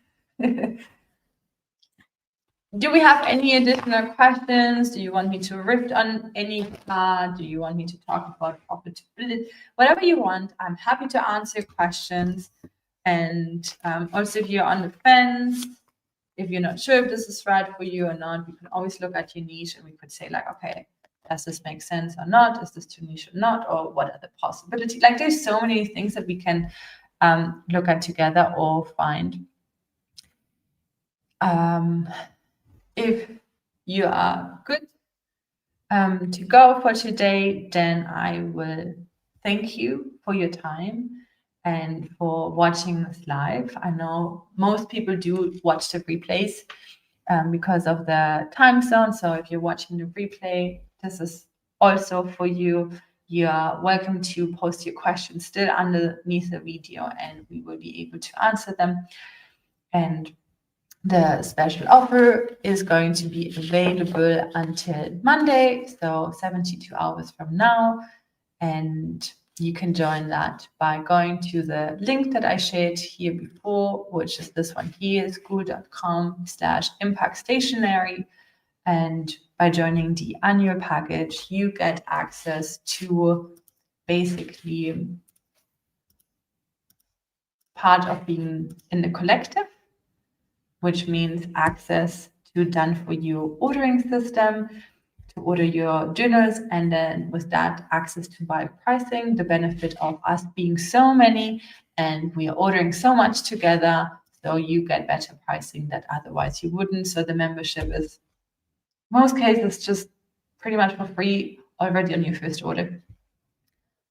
Do we have any additional questions? Do you want me to riff on any part? Do you want me to talk about profitability? Whatever you want, I'm happy to answer questions. And also, if you're on the fence, if you're not sure if this is right for you or not, we can always look at your niche, and we could say okay, does this make sense or not? Is this too niche or not? Or what are the possibilities? There's so many things that we can look at together or find. If you are good to go for today, then I will thank you for your time and for watching this live. I know most people do watch the replays, because of the time zone. So if you're watching the replay, this is also for you. You are welcome to post your questions still underneath the video, and we will be able to answer them. And the special offer is going to be available until Monday, so 72 hours from now. And you can join that by going to the link that I shared here before, which is this one here, school.com/impact stationery. And by joining the annual package, you get access to basically part of being in the collective, which means access to done for you ordering system, to order your journals, and then with that access to bulk pricing, the benefit of us being so many and we are ordering so much together, so you get better pricing that otherwise you wouldn't. So the membership is, in most cases, just pretty much for free already on your first order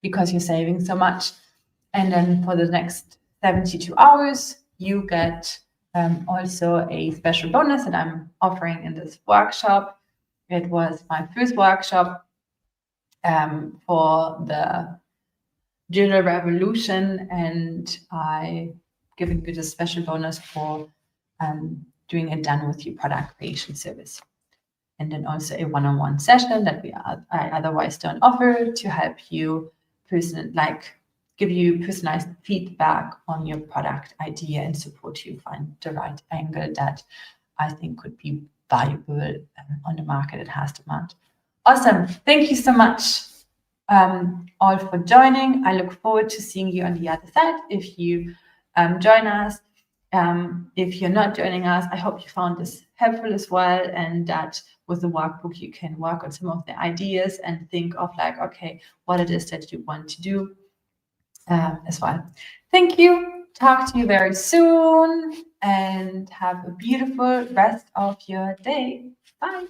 because you're saving so much. And then for the next 72 hours, you get also a special bonus that I'm offering in this workshop. It was my first workshop for the Journal Revolution, and I given you the special bonus for doing it done with you product creation service. And then also a one-on-one session that I otherwise don't offer to help you give you personalized feedback on your product idea and support you find the right angle that I think could be valuable on the market. It has demand. Awesome. Thank you so much all for joining. I look forward to seeing you on the other side if you join us. If you're not joining us, I hope you found this helpful as well, and that with the workbook you can work on some of the ideas and think of okay, what it is that you want to do as well. Thank you. Talk to you very soon and have a beautiful rest of your day. Bye.